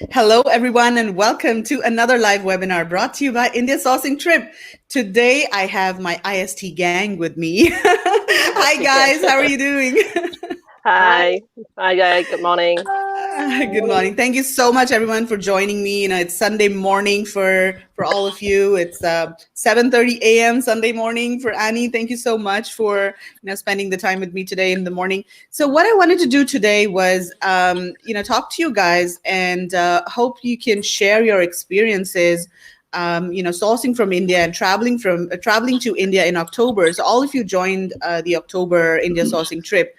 Hello, everyone, and welcome to another live webinar brought to you by India Sourcing Trip. Today, I have my IST gang with me. Hi, guys. How are you doing? Hi. Hi, good morning. Good morning. Thank you so much, everyone, for joining me. It's Sunday morning for all of you. It's 7:30 a.m. Sunday morning for Annie. Thank you so much for spending the time with me today in the morning. So what I wanted to do today was talk to you guys and hope you can share your experiences. Sourcing from India and traveling to India in October. So all of you joined the October India sourcing trip.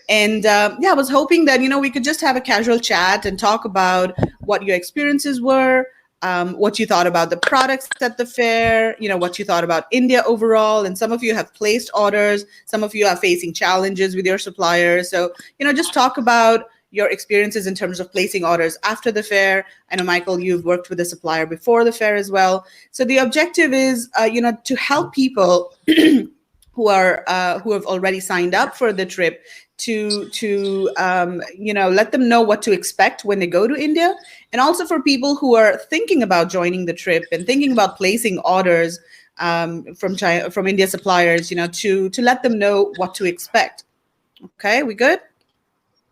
And I was hoping that, we could just have a casual chat and talk about what your experiences were, what you thought about the products at the fair, what you thought about India overall. And some of you have placed orders. Some of you are facing challenges with your suppliers. So, just talk about your experiences in terms of placing orders after the fair. I know, Michael, you've worked with a supplier before the fair as well. So the objective is, to help people who have already signed up for the trip to let them know what to expect when they go to India, and also for people who are thinking about joining the trip and thinking about placing orders from India suppliers, to let them know what to expect. Okay, we good?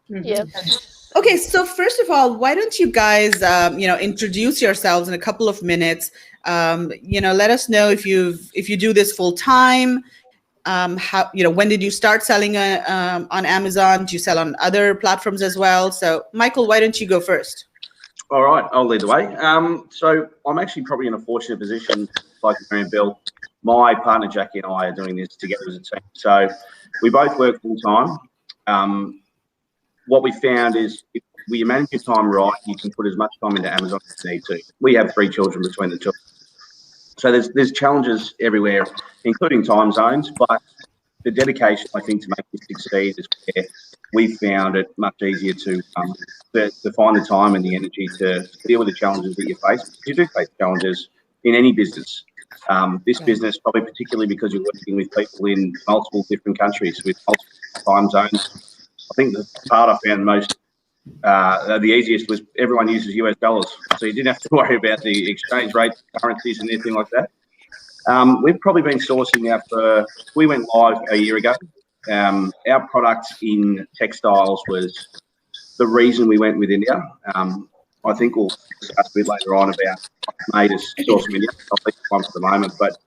Yep. Okay, so first of all, why don't you guys introduce yourselves in a couple of minutes? Let us know if you do this full time. How when did you start selling on Amazon? Do you sell on other platforms as well? So Michael, why don't you go first? All right, I'll lead the way. So I'm actually probably in a fortunate position, like Mary and Bill. My partner Jackie and I are doing this together as a team. So we both work full time. What we found is if you manage your time right, you can put as much time into Amazon as you need to. We have 3 children between the two. So there's challenges everywhere, including time zones, but the dedication, I think, to make this succeed is where we found it much easier to find the time and the energy to deal with the challenges that you face. You do face challenges in any business. This business, probably particularly because you're working with people in multiple different countries with multiple time zones. I think the part I found the easiest was everyone uses US dollars, so you didn't have to worry about the exchange rates, currencies, and anything like that. We've probably been sourcing now we went live a year ago. Our products in textiles was the reason we went with India. I think we'll discuss a bit later on about what made us source from India. I'll leave one for the moment, but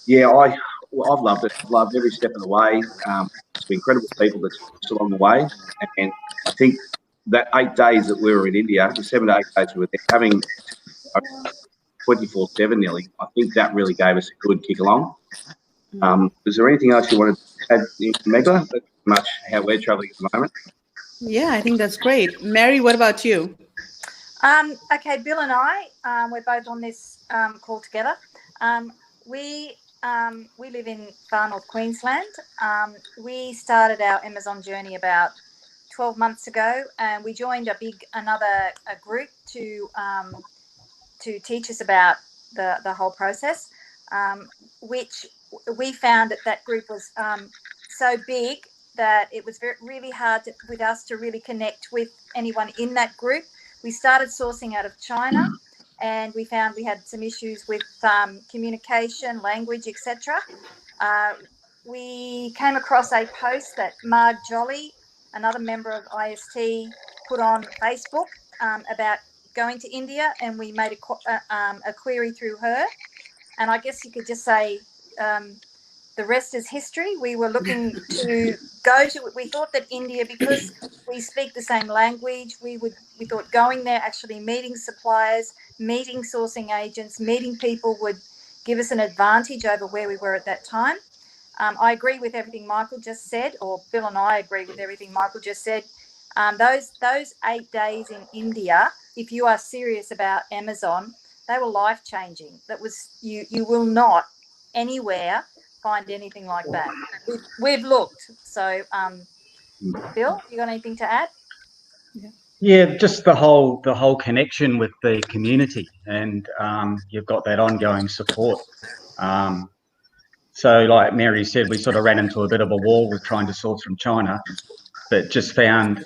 yeah, I've loved it. I've loved every step of the way. It's been incredible people that's along the way, and I think that 8 days that we were in India, the 7 to 8 days we were there, having 24/7 nearly, I think that really gave us a good kick along. Is there anything else you want to add, Megla? That's much how we're traveling at the moment. Yeah, I think that's great. Mary, what about you? Okay, Bill and I, we're both on this call together. We live in far north Queensland. We started our Amazon journey about 12 months ago, and we joined a group to teach us about the whole process, which we found that group was so big that it was really hard with us to really connect with anyone in that group. We started sourcing out of China, and we found we had some issues with communication, language, etc. We came across a post that Marg Jolly, another member of IST, put on Facebook about going to India, and we made a query through her. And I guess you could just say the rest is history. We were looking to go to. We thought that India, because we speak the same language, we thought going there, actually meeting suppliers, meeting sourcing agents, meeting people would give us an advantage over where we were at that time. I agree with everything Michael just said, or Bill and I agree with everything Michael just said. Those 8 days in India, if you are serious about Amazon, they were life-changing. That was you will not anywhere find anything like that. We've looked. So, Bill, you got anything to add? Yeah, just the whole connection with the community, and you've got that ongoing support. So like Mary said, we sort of ran into a bit of a wall with trying to source from China, but just found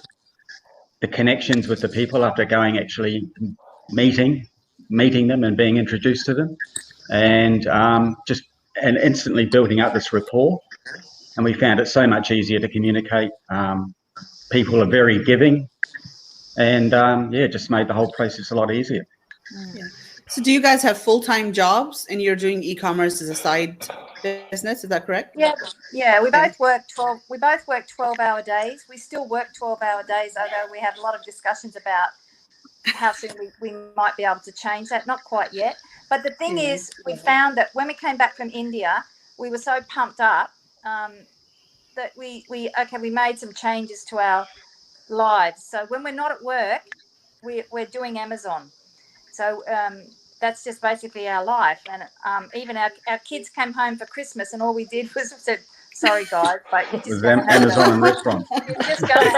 the connections with the people after going actually meeting them and being introduced to them, and instantly building up this rapport. And we found it so much easier to communicate. People are very giving, and just made the whole process a lot easier. Yeah. So do you guys have full-time jobs and you're doing e-commerce as a side business? Is that correct? Yeah. We both work 12-hour days. We still work 12-hour days, although we have a lot of discussions about how soon we might be able to change that. Not quite yet. But the thing is, we found that when we came back from India, we were so pumped up that we made some changes to our lives. So when we're not at work, we're doing Amazon. So that's just basically our life. And even our kids came home for Christmas, and all we did was said, "Sorry, guys, but you just got to have Amazon and restaurant. You just got to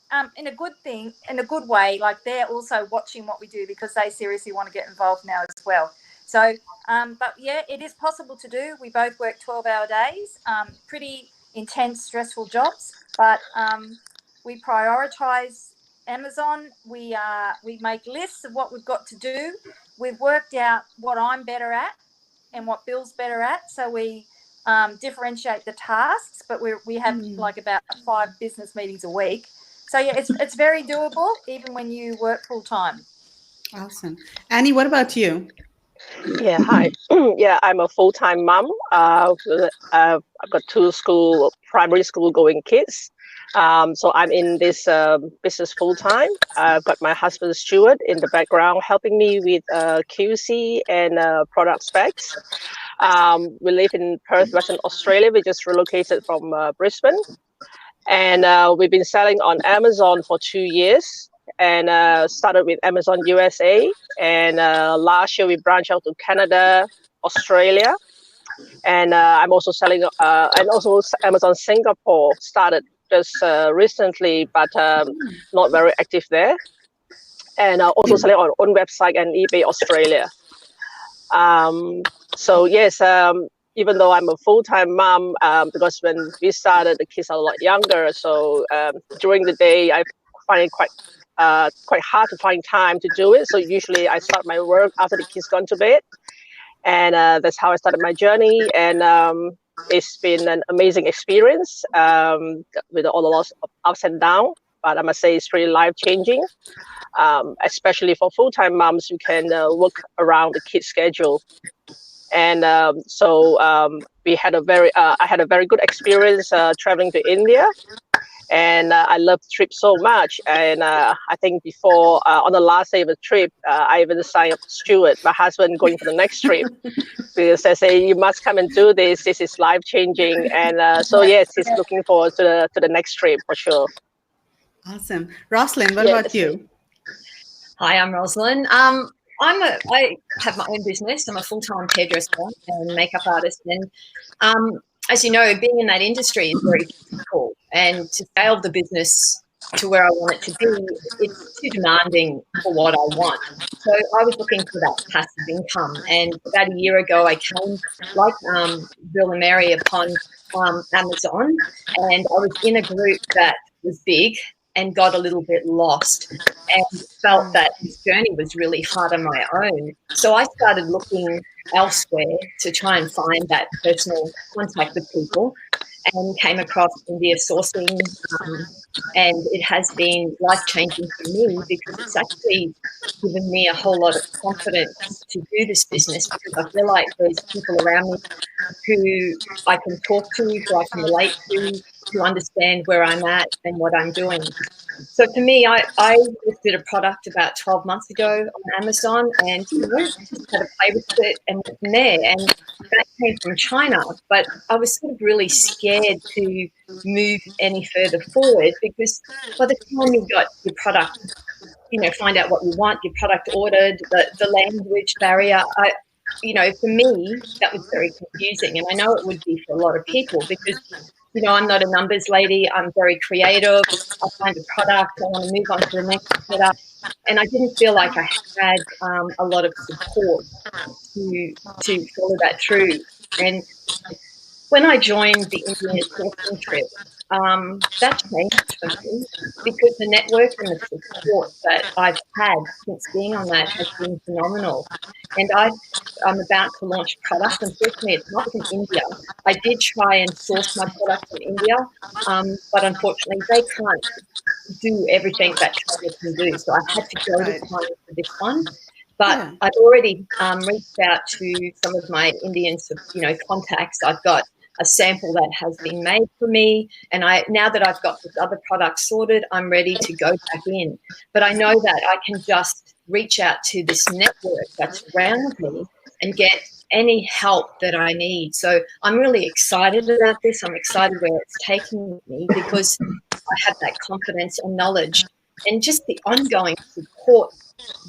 have in a good way. Like, they're also watching what we do because they seriously want to get involved now as well. So, but yeah, it is possible to do. We both work 12-hour days, pretty intense, stressful jobs, but we prioritize Amazon. We make lists of what we've got to do. We've worked out what I'm better at and what Bill's better at, so we differentiate the tasks. But we have like about 5 business meetings a week. So yeah, it's very doable even when you work full time. Awesome. Annie, what about you? Yeah, hi. Yeah, I'm a full-time mom. I've got 2 primary school going kids. So I'm in this business full-time. I've got my husband Stuart in the background helping me with QC and product specs. We live in Perth, Western Australia. We just relocated from Brisbane. And we've been selling on Amazon for 2 years. And started with Amazon USA, and last year we branched out to Canada, Australia, and I'm also selling. And also Amazon Singapore started just recently, but not very active there. And also selling on own website and eBay Australia. So yes, even though I'm a full-time mom, because when we started, the kids are a lot younger. So during the day, I find it quite hard to find time to do it. So usually I start my work after the kids gone to bed, and that's how I started my journey. And it's been an amazing experience with all the lots of ups and downs. But I must say it's really life-changing, especially for full-time moms who can work around the kids' schedule. And so we had I had a very good experience traveling to India. And I love the trip so much. And I think before, on the last day of the trip, I even signed up Stuart, my husband, going for the next trip. Because I say, you must come and do this. This is life-changing. And so, yes, he's looking forward to the next trip for sure. Awesome. Rosalind, what about you? Hi, I'm Rosalind. I have my own business. I'm a full-time hairdresser and makeup artist. And as you know, being in that industry is very difficult, and to scale the business to where I want it to be, it's too demanding for what I want. So I was looking for that passive income, and about a year ago I came, like Bill and Mary, upon Amazon, and I was in a group that was big and got a little bit lost and felt that this journey was really hard on my own. So I started looking elsewhere to try and find that personal contact with people, and came across India sourcing, and it has been life-changing for me because it's actually given me a whole lot of confidence to do this business, because I feel like there's people around me who I can talk to, who I can relate to, who understand where I'm at and what I'm doing. So for me, I listed a product about 12 months ago on Amazon, and just had a play with it and went from there. And that came from China, but I was sort of really scared to move any further forward, because by the time you got your product, find out what you want, your product ordered, the language barrier, for me, that was very confusing. And I know it would be for a lot of people, because I'm not a numbers lady. I'm very creative. I find a product, I want to move on to the next product. And I didn't feel like I had a lot of support to follow that through. And when I joined the Indian sourcing trip, that changed for me because the network and the support that I've had since being on that has been phenomenal. And I'm about to launch products. Unfortunately, it's not from India. I did try and source my products from India, but unfortunately, they can't do everything that China can do. So I had to go to China for this one. But I've already reached out to some of my Indian, contacts. I've got a sample that has been made for me, and now that I've got this other product sorted, I'm ready to go back in. But I know that I can just reach out to this network that's around me and get any help that I need. So I'm really excited about this. I'm excited where it's taking me because I have that confidence and knowledge, and just the ongoing support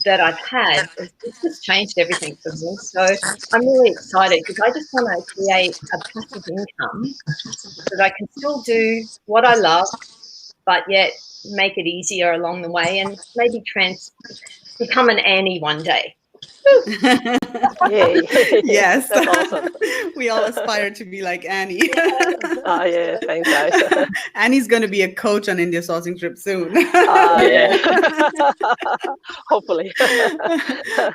that I've had, it's just changed everything for me. So I'm really excited because I just want to create a passive income so that I can still do what I love, but yet make it easier along the way and maybe become an Annie one day. Yay. Yes. That's awesome. We all aspire to be like Annie. Yeah, thanks, guys. Annie's going to be a coach on India sourcing trip soon. Yeah. Hopefully.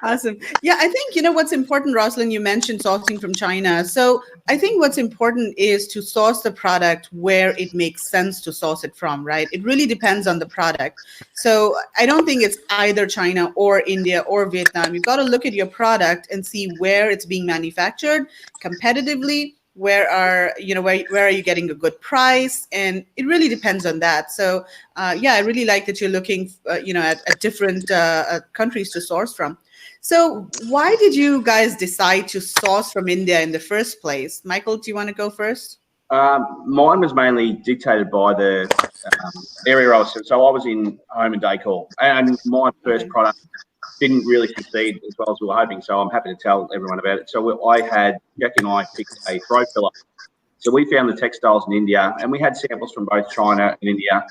Awesome. Yeah, I think, what's important, Rosalind, you mentioned sourcing from China. So I think what's important is to source the product where it makes sense to source it from, right? It really depends on the product. So I don't think it's either China or India or Vietnam. You've got to look at your product and see where it's being manufactured competitively. Where are you getting a good price? And it really depends on that. So I really like that you're looking at different countries to source from. So why did you guys decide to source from India in the first place? Michael, do you want to go first? Mine was mainly dictated by the area I was in. So I was in home and decor, and my first product didn't really succeed as well as we were hoping. So I'm happy to tell everyone about it. So Jackie and I picked a throw filler. So we found the textiles in India, and we had samples from both China and India.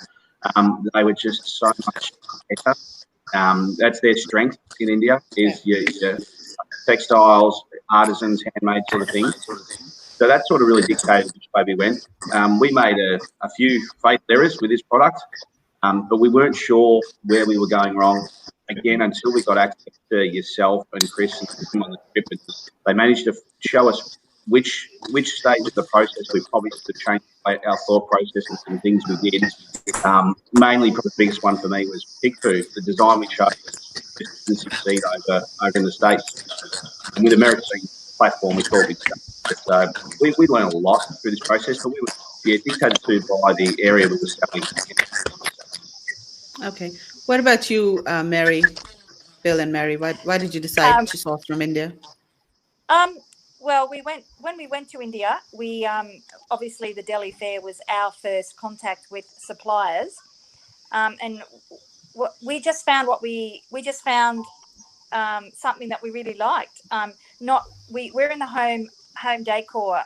They were just so much better. That's their strength in India, is your textiles, artisans, handmade sort of thing. So that sort of really dictated which way we went. We made a few fatal errors with this product, but we weren't sure where we were going wrong. Again, until we got access to yourself and Chris and Tim on the trip, and they managed to show us which stage of the process we probably should have changed our thought process and some things we did. Mainly, probably the biggest one for me was pig food. The design we chose just didn't succeed over in the States. And with American platform, we thought we'd so we learned a lot through this process, but we were dictated to by the area we were selling. Okay. What about you, Mary? Bill and Mary, why did you decide to source from India? Well, when we went to India, we obviously the Delhi Fair was our first contact with suppliers, and we just found something that we really liked. We're in the home decor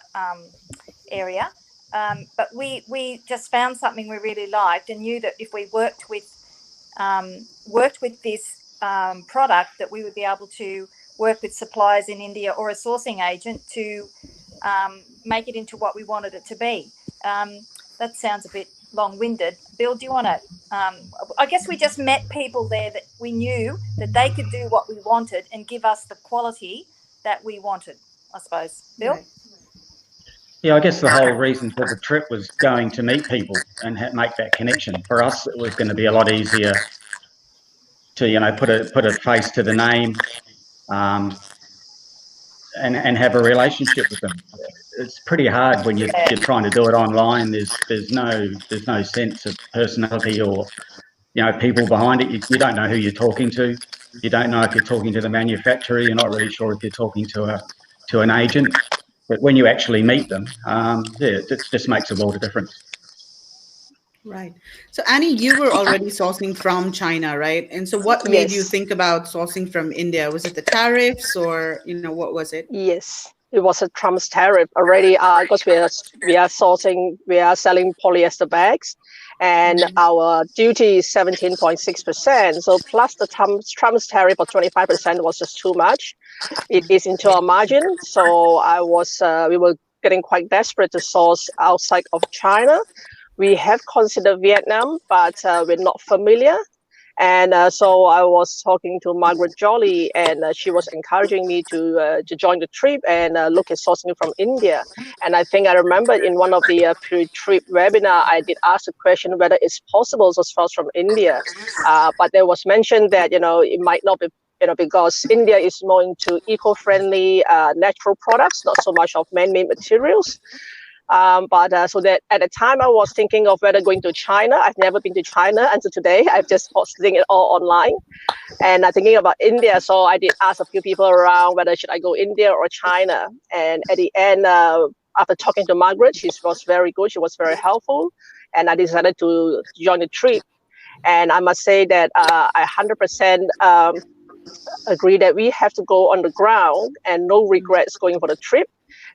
area, but we just found something we really liked and knew that if we worked with this product, that we would be able to work with suppliers in India or a sourcing agent to make it into what we wanted it to be. That sounds a bit long-winded. Bill, do you want to? I guess we just met people there that we knew that they could do what we wanted and give us the quality that we wanted, I suppose. Bill? Right. Yeah, I guess the whole reason for the trip was going to meet people and make that connection. For us, it was going to be a lot easier to, put a face to the name, and have a relationship with them. It's pretty hard when you're trying to do it online. There's no sense of personality or people behind it. You don't know who you're talking to. You don't know if you're talking to the manufacturer. You're not really sure if you're talking to an agent. But when you actually meet them, it just makes a world of difference. Right. So Annie, you were already sourcing from China, right? And so what made you think about sourcing from India? Was it the tariffs or, what was it? Yes, it was a Trump's tariff already because we are selling polyester bags, and our duty is 17.6%. So plus the Trump's tariff of 25% was just too much. It is into our margin. So we were getting quite desperate to source outside of China. We have considered Vietnam, but we're not familiar. And so I was talking to Margaret Jolly, and she was encouraging me to join the trip and look at sourcing from India. And I think I remember in one of the pre-trip webinar, I did ask the question whether it's possible to source from India. But there was mentioned that, it might not be, because India is more into eco-friendly natural products, not so much of man-made materials. So that at the time I was thinking of whether going to China. I've never been to China until today. I've just posting it all online, and I'm thinking about India. So I did ask a few people around whether should I go India or China. And at the end, after talking to Margaret, she was very good. She was very helpful, and I decided to join the trip. And I must say that I 100% agree that we have to go on the ground, and no regrets going for the trip.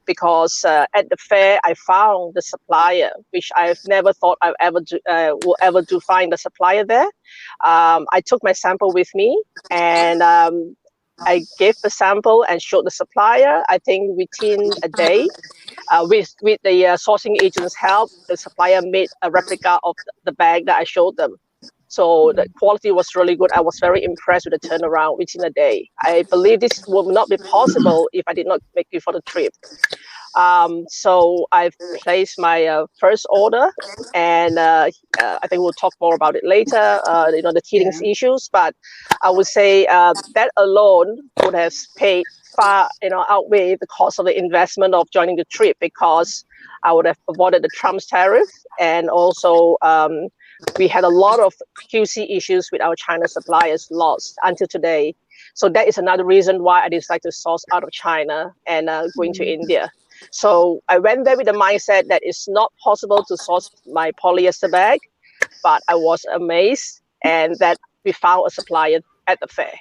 Because at the fair, I found the supplier, which I've never thought I will ever do find the supplier there. I took my sample with me, and I gave the sample and showed the supplier. I think within a day, with the sourcing agent's help, the supplier made a replica of the bag that I showed them. So the quality was really good. I was very impressed with the turnaround within a day. I believe this would not be possible if I did not make it for the trip. So I've placed my first order, and I think we'll talk more about it later, the teething issues. But I would say that alone would have paid far, outweigh the cost of the investment of joining the trip, because I would have avoided the Trump's tariff, and also we had a lot of QC issues with our China suppliers lost until today. So that is another reason why I decided to source out of China and going to India. So I went there with the mindset that it's not possible to source my polyester bag, but I was amazed, and that we found a supplier at the fair.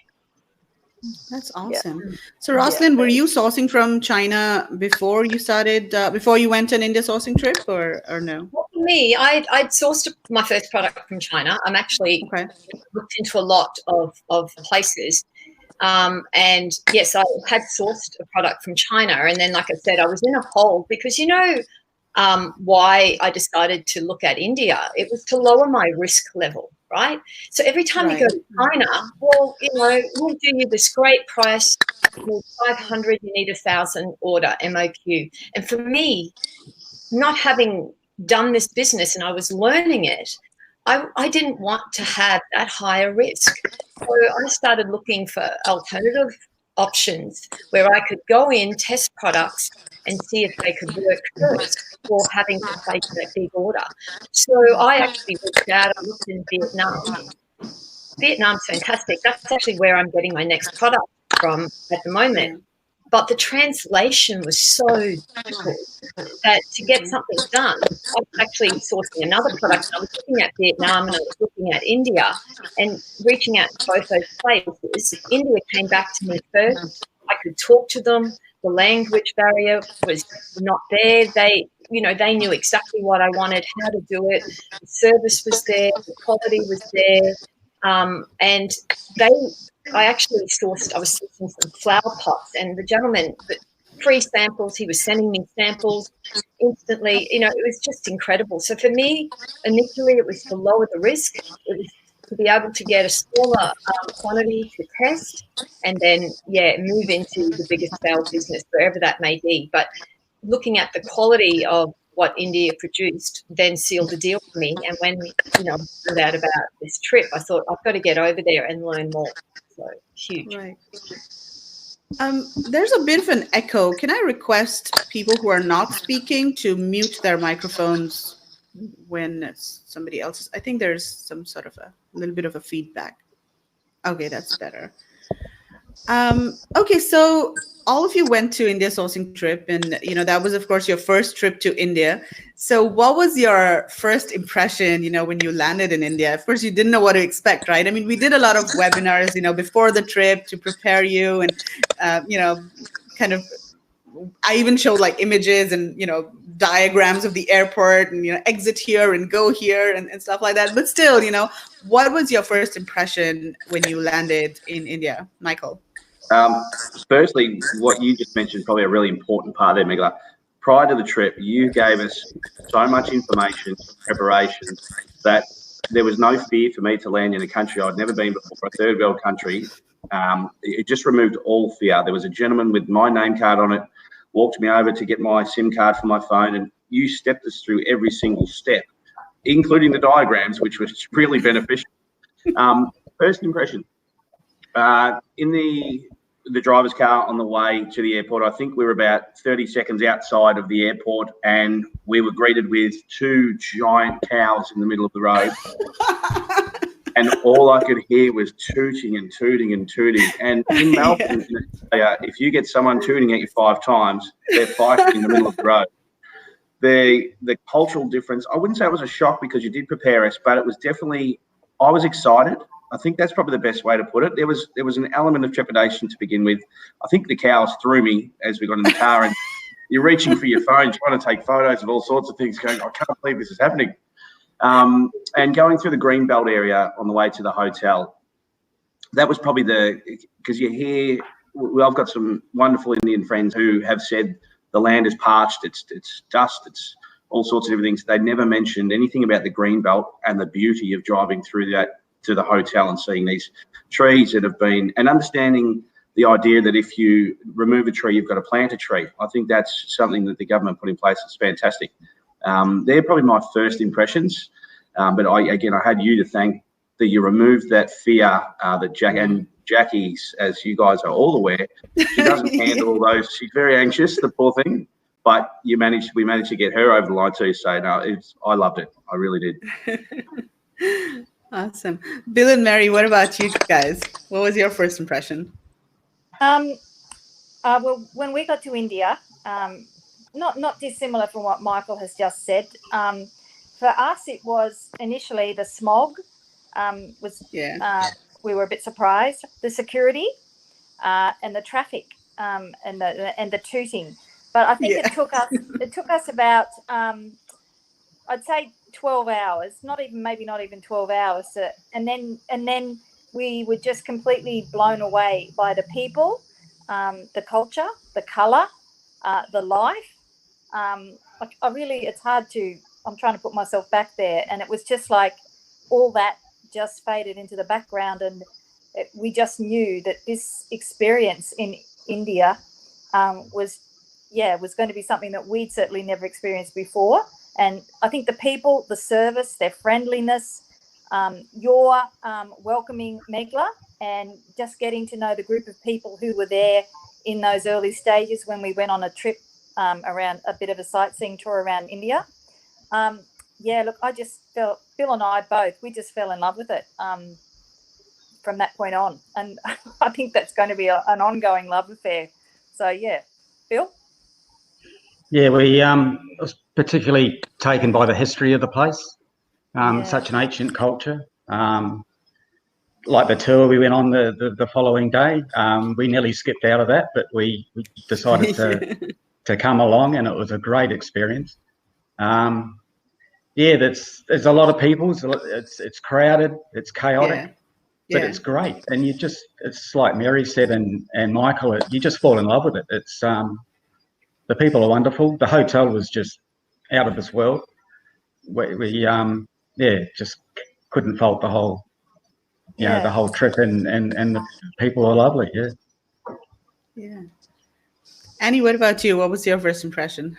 That's awesome. Yeah. So Rosalind, were you sourcing from China before you started, before you went on India sourcing trip, or no? Well, for me, I'd sourced my first product from China. I'm actually looked into a lot of places. And yes, I had sourced a product from China, and then, like I said, I was in a hole because why I decided to look at India. It was to lower my risk level, right? So every time you go to China, well, we'll do you this great price, 500, you need 1,000 order MOQ. And for me, not having done this business and I was learning it, I didn't want to have that higher risk. So I started looking for alternative options where I could go in, test products, and see if they could work first before having to place that big order. So I actually reached out. I looked in Vietnam. Vietnam's fantastic. That's actually where I'm getting my next product from at the moment. But the translation was so difficult that to get something done, I was actually sourcing another product. I was looking at Vietnam and I was looking at India, and reaching out to both those places. India came back to me first. I could talk to them. The language barrier was not there. They knew exactly what I wanted, how to do it. The service was there. The quality was there. And I actually I was sourcing some flower pots, and the gentleman, free samples, he was sending me samples instantly. It was just incredible. So for me, initially it was to lower the risk. It was to be able to get a smaller quantity to test, and then, move into the bigger scale business, wherever that may be. But looking at the quality of what India produced then sealed the deal for me. And when, I found out about this trip, I thought, I've got to get over there and learn more. So huge. Right. There's a bit of an echo. Can I request people who are not speaking to mute their microphones when somebody else is? I think there's some sort of a little bit of a feedback. Okay, that's better. Okay, so all of you went to India sourcing trip, and that was, of course, your first trip to India. So what was your first impression, when you landed in India? Of course, you didn't know what to expect, right? I mean, we did a lot of webinars, before the trip to prepare you, and kind of, I even showed like images and diagrams of the airport, and exit here and go here and stuff like that. But still, what was your first impression when you landed in India, Michael? Firstly, what you just mentioned is probably a really important part there, Megla. prior to the trip, you gave us so much information, preparation, that there was no fear for me to land in a country I'd never been before, a third world country. It just removed all fear. There was a gentleman with my name card on it, walked me over to get my SIM card for my phone, and you stepped us through every single step, including the diagrams, which was really beneficial. First impression, in the driver's car on the way to the airport, I think we were about 30 seconds outside of the airport, and we were greeted with 2 giant cows in the middle of the road. And all I could hear was tooting and tooting and tooting. And in Melbourne, if you get someone tooting at you 5 times, they're fighting in the middle of the road. The cultural difference, I wouldn't say it was a shock because you did prepare us, but it was definitely, I was excited. I think that's probably the best way to put it. There was an element of trepidation to begin with. I think the cows threw me as we got in the car, and you're reaching for your phone, trying to take photos of all sorts of things, going, I can't believe this is happening. And going through the Greenbelt area on the way to the hotel, that was probably because you hear, well, I've got some wonderful Indian friends who have said the land is parched, it's dust, it's all sorts of everything. So they never mentioned anything about the Greenbelt and the beauty of driving through that to the hotel and seeing these trees that have been, and understanding the idea that if you remove a tree, you've got to plant a tree. I think that's something that the government put in place. It's fantastic. They're probably my first impressions. But I had you to thank that you removed that fear that Jackie's, as you guys are all aware, she doesn't handle all those. She's very anxious, the poor thing. But we managed to get her over the line too. So no, I loved it. I really did. Awesome. Bill and Mary, what about you guys? What was your first impression? Well, when we got to India, not dissimilar from what Michael has just said. For us, it was initially the smog. We were a bit surprised. The security and the traffic and the tooting. But I think it took us about I'd say 12 hours. Not even 12 hours. And then we were just completely blown away by the people, the culture, the colour, the life. It's hard to. I'm trying to put myself back there, and it was just like all that just faded into the background, and we just knew that this experience in India was going to be something that we'd certainly never experienced before. And I think the people, the service, their friendliness, your welcoming Megla, and just getting to know the group of people who were there in those early stages when we went on a trip around a bit of a sightseeing tour around India. I just felt, Bill and I both, we just fell in love with it from that point on. And I think that's going to be an ongoing love affair. So, yeah. Bill? Yeah, we was particularly taken by the history of the place, such an ancient culture. Like the tour we went on the following day, we nearly skipped out of that, but we decided to come along, and it was a great experience. There's a lot of people. It's crowded, it's chaotic, but it's great. And it's like Mary said and Michael, you just fall in love with it. It's the people are wonderful. The hotel was just out of this world. We just couldn't fault the whole, the whole trip, and the people are lovely. Yeah. Annie, what about you? What was your first impression?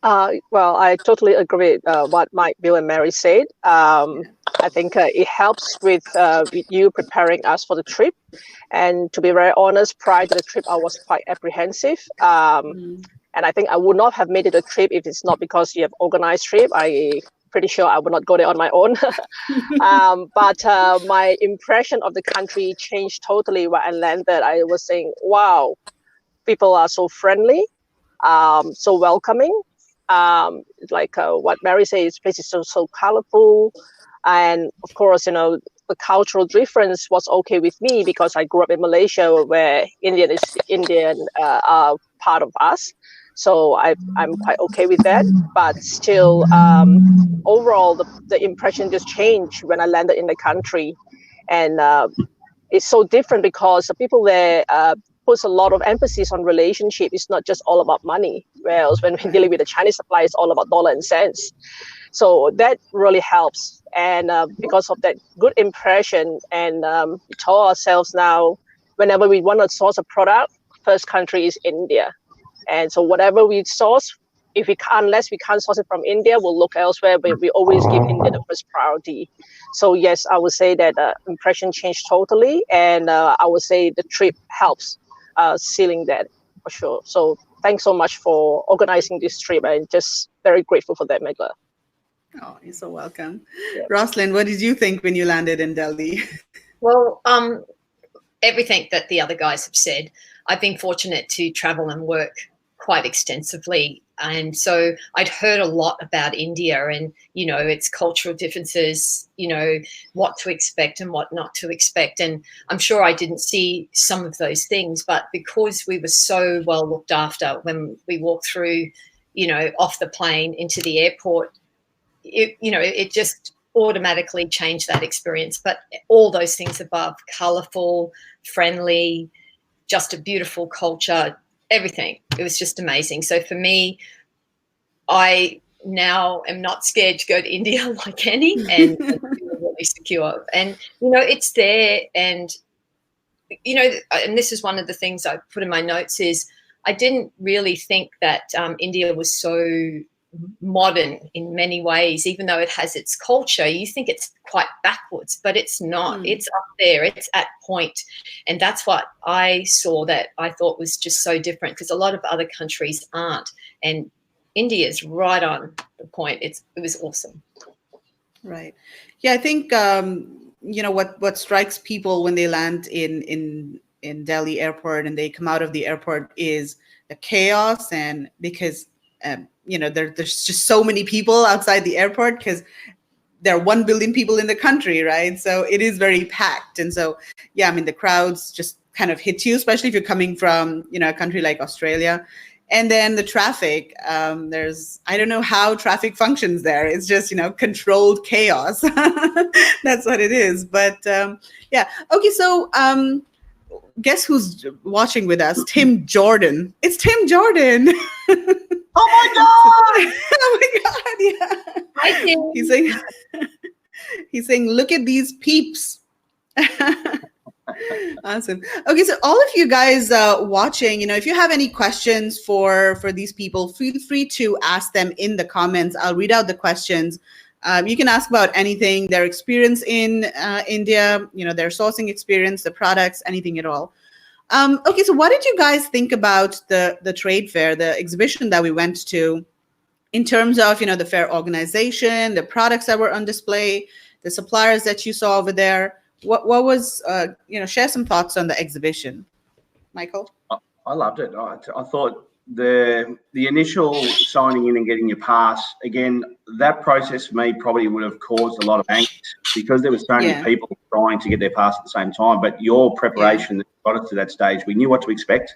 Well, I totally agree with what Mike, Bill, and Mary said. I think it helps with you preparing us for the trip. And to be very honest, prior to the trip, I was quite apprehensive. And I think I would not have made it a trip if it's not because you have organized trip. I'm pretty sure I would not go there on my own. But my impression of the country changed totally when I landed. I was saying, wow, people are so friendly, so welcoming. What Mary says, this place is so colorful. And of course, the cultural difference was okay with me because I grew up in Malaysia, where Indian are part of us. So I'm quite okay with that. But still, overall, the impression just changed when I landed in the country. And it's so different because the people there, puts a lot of emphasis on relationship. It's not just all about money. Whereas when we're dealing with the Chinese supplier, it's all about dollar and cents. So that really helps. And because of that good impression, and we told ourselves now, whenever we want to source a product, first country is India. And so whatever we source, unless we can't source it from India, we'll look elsewhere, but we always give India the first priority. So yes, I would say that impression changed totally. And I would say the trip helps sealing that for sure. So thanks so much for organizing this trip. I'm just very grateful for that, Megla. Oh, you're so welcome. Yeah. Rosalind, what did you think when you landed in Delhi? Well, everything that the other guys have said. I've been fortunate to travel and work quite extensively. And so I'd heard a lot about India and, you know, its cultural differences, you know, what to expect and what not to expect. And I'm sure I didn't see some of those things, but because we were so well looked after when we walked through, you know, off the plane into the airport, it just automatically changed that experience. But all those things above, colourful, friendly, just a beautiful culture, everything. It was just amazing. So for me, I now am not scared to go to India like Annie and feel really secure. And, you know, it's there. And, you know, and this is one of the things I put in my notes is I didn't really think that India was so modern in many ways, even though it has its culture. You think it's quite backwards, but it's not. It's up there. It's at point. And that's what I saw that I thought was just so different, because a lot of other countries aren't. And India is right on the point. It was awesome. Right. Yeah, I think you know what strikes people when they land in Delhi airport and they come out of the airport is the chaos, and because you know, there's just so many people outside the airport because there are 1 billion people in the country, right? So it is very packed. And so, yeah, I mean, the crowds just kind of hit you, especially if you're coming from, you know, a country like Australia. And then the traffic, I don't know how traffic functions there. It's just, you know, controlled chaos. That's what it is. But yeah. Okay, so guess who's watching with us? Tim Jordan. It's Tim Jordan. Oh my God! Oh my God! Yeah. Hi, Tim. He's saying, look at these peeps. Awesome. Okay, so all of you guys watching, you know, if you have any questions for these people, feel free to ask them in the comments. I'll read out the questions. You can ask about anything, their experience in India, you know, their sourcing experience, the products, anything at all. Okay, so what did you guys think about the trade fair, the exhibition that we went to, in terms of, you know, the fair organization, the products that were on display, the suppliers that you saw over there? What was, you know, share some thoughts on the exhibition. Michael? I loved it. I thought the initial signing in and getting your pass, again, that process for me probably would have caused a lot of angst because there were so many people trying to get their pass at the same time. But your preparation that got us to that stage, we knew what to expect.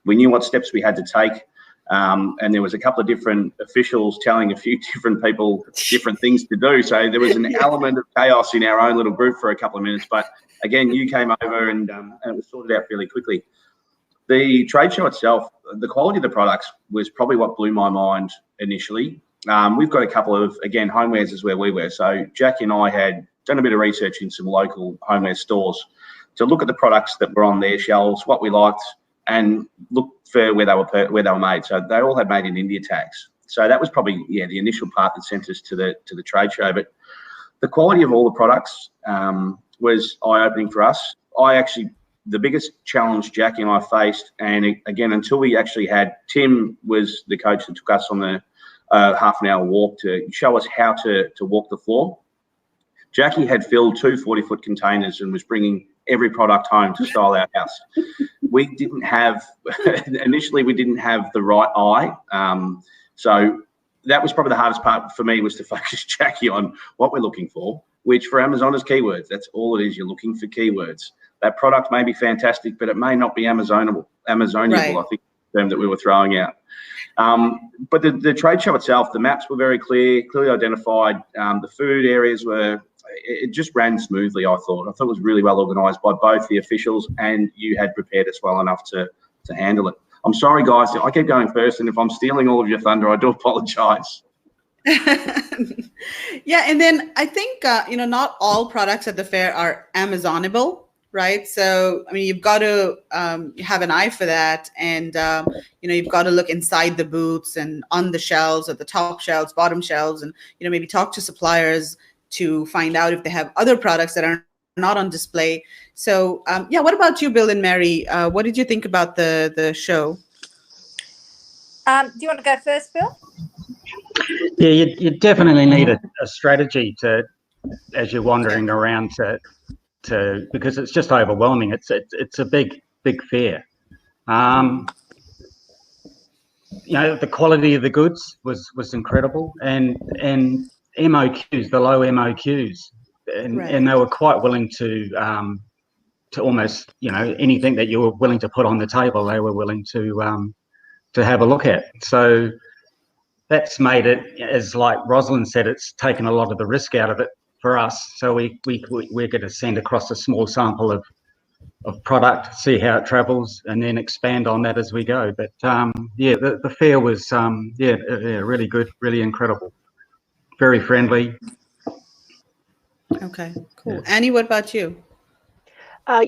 We knew what steps we had to take. And there was a couple of different officials telling a few different people different things to do. So there was an element of chaos in our own little group for a couple of minutes. But again, you came over and it was sorted out fairly quickly. The trade show itself, the quality of the products was probably what blew my mind initially. We've got a couple of, again, homewares is where we were. So Jackie and I had done a bit of research in some local homeware stores to look at the products that were on their shelves, what we liked, and look for where they were made. So they all had made in India tags. So that was probably the initial part that sent us to the trade show. But the quality of all the products was eye-opening for us. The biggest challenge Jackie and I faced, and again, until we actually had, Tim was the coach that took us on the half an hour walk to show us how to walk the floor. Jackie had filled 2 40-foot containers and was bringing every product home to style our house. We didn't have, initially we didn't have the right eye. So that was probably the hardest part for me, was to focus Jackie on what we're looking for, which for Amazon is keywords. That's all it is. You're looking for keywords. That product may be fantastic, but it may not be Amazonable, right. I think the term that we were throwing out. But the trade show itself, the maps were very clearly identified. The food areas were it just ran smoothly, I thought. I thought it was really well organised by both the officials, and you had prepared us well enough to handle it. I'm sorry, guys. I keep going first, and if I'm stealing all of your thunder, I do apologise. Yeah, and then I think not all products at the fair are Amazonable, right? So I mean, you've got to have an eye for that, and you've got to look inside the booths and on the shelves, at the top shelves, bottom shelves, and maybe talk to suppliers to find out if they have other products that are not on display. So yeah, what about you, Bill and Mary? What did you think about the show? Do you want to go first, Bill? Yeah, you definitely need a strategy as you're wandering around to because it's just overwhelming. It's a big fair. The quality of the goods was incredible, and MOQs, the low MOQs, and they were quite willing to almost anything that you were willing to put on the table, they were willing to have a look at. So that's made it, as like Rosalind said, it's taken a lot of the risk out of it for us. So we're going to send across a small sample of product, see how it travels, and then expand on that as we go. But yeah, the fair was really good, really incredible, very friendly. Okay, cool. Yeah. Annie, what about you? I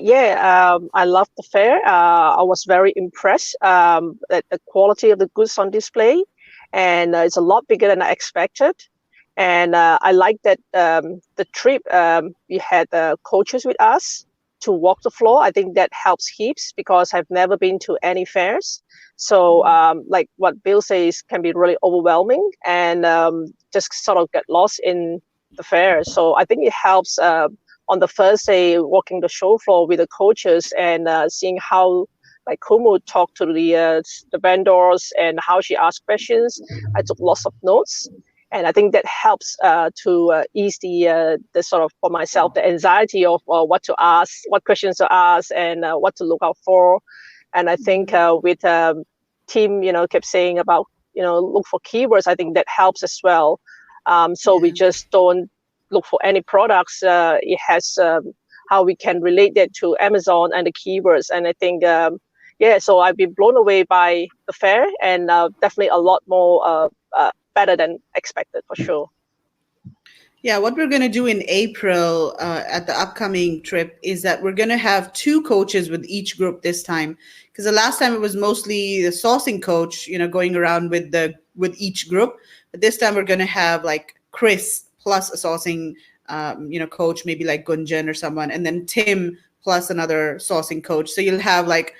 loved the fair. I was very impressed at the quality of the goods on display, and it's a lot bigger than I expected. And I like that the trip, we had coaches with us to walk the floor. I think that helps heaps because I've never been to any fairs. So like what Bill says can be really overwhelming and just sort of get lost in the fair. So I think it helps on the first day walking the show floor with the coaches and seeing how like Kumu talked to the vendors and how she asked questions. I took lots of notes, and I think that helps to ease the sort of, for myself, the anxiety of what to ask, what questions to ask, and what to look out for. And I think with Tim, kept saying about look for keywords. I think that helps as well. So we just don't look for any products. It has how we can relate that to Amazon and the keywords. And I think so I've been blown away by the fair, and definitely a lot more better than expected, for sure. Yeah, what we're going to do in April at the upcoming trip is that we're going to have 2 coaches with each group this time, because the last time it was mostly the sourcing coach, going around with each group. But this time we're going to have like Chris plus a sourcing coach, maybe like Gunjan or someone, and then Tim plus another sourcing coach. So you'll have like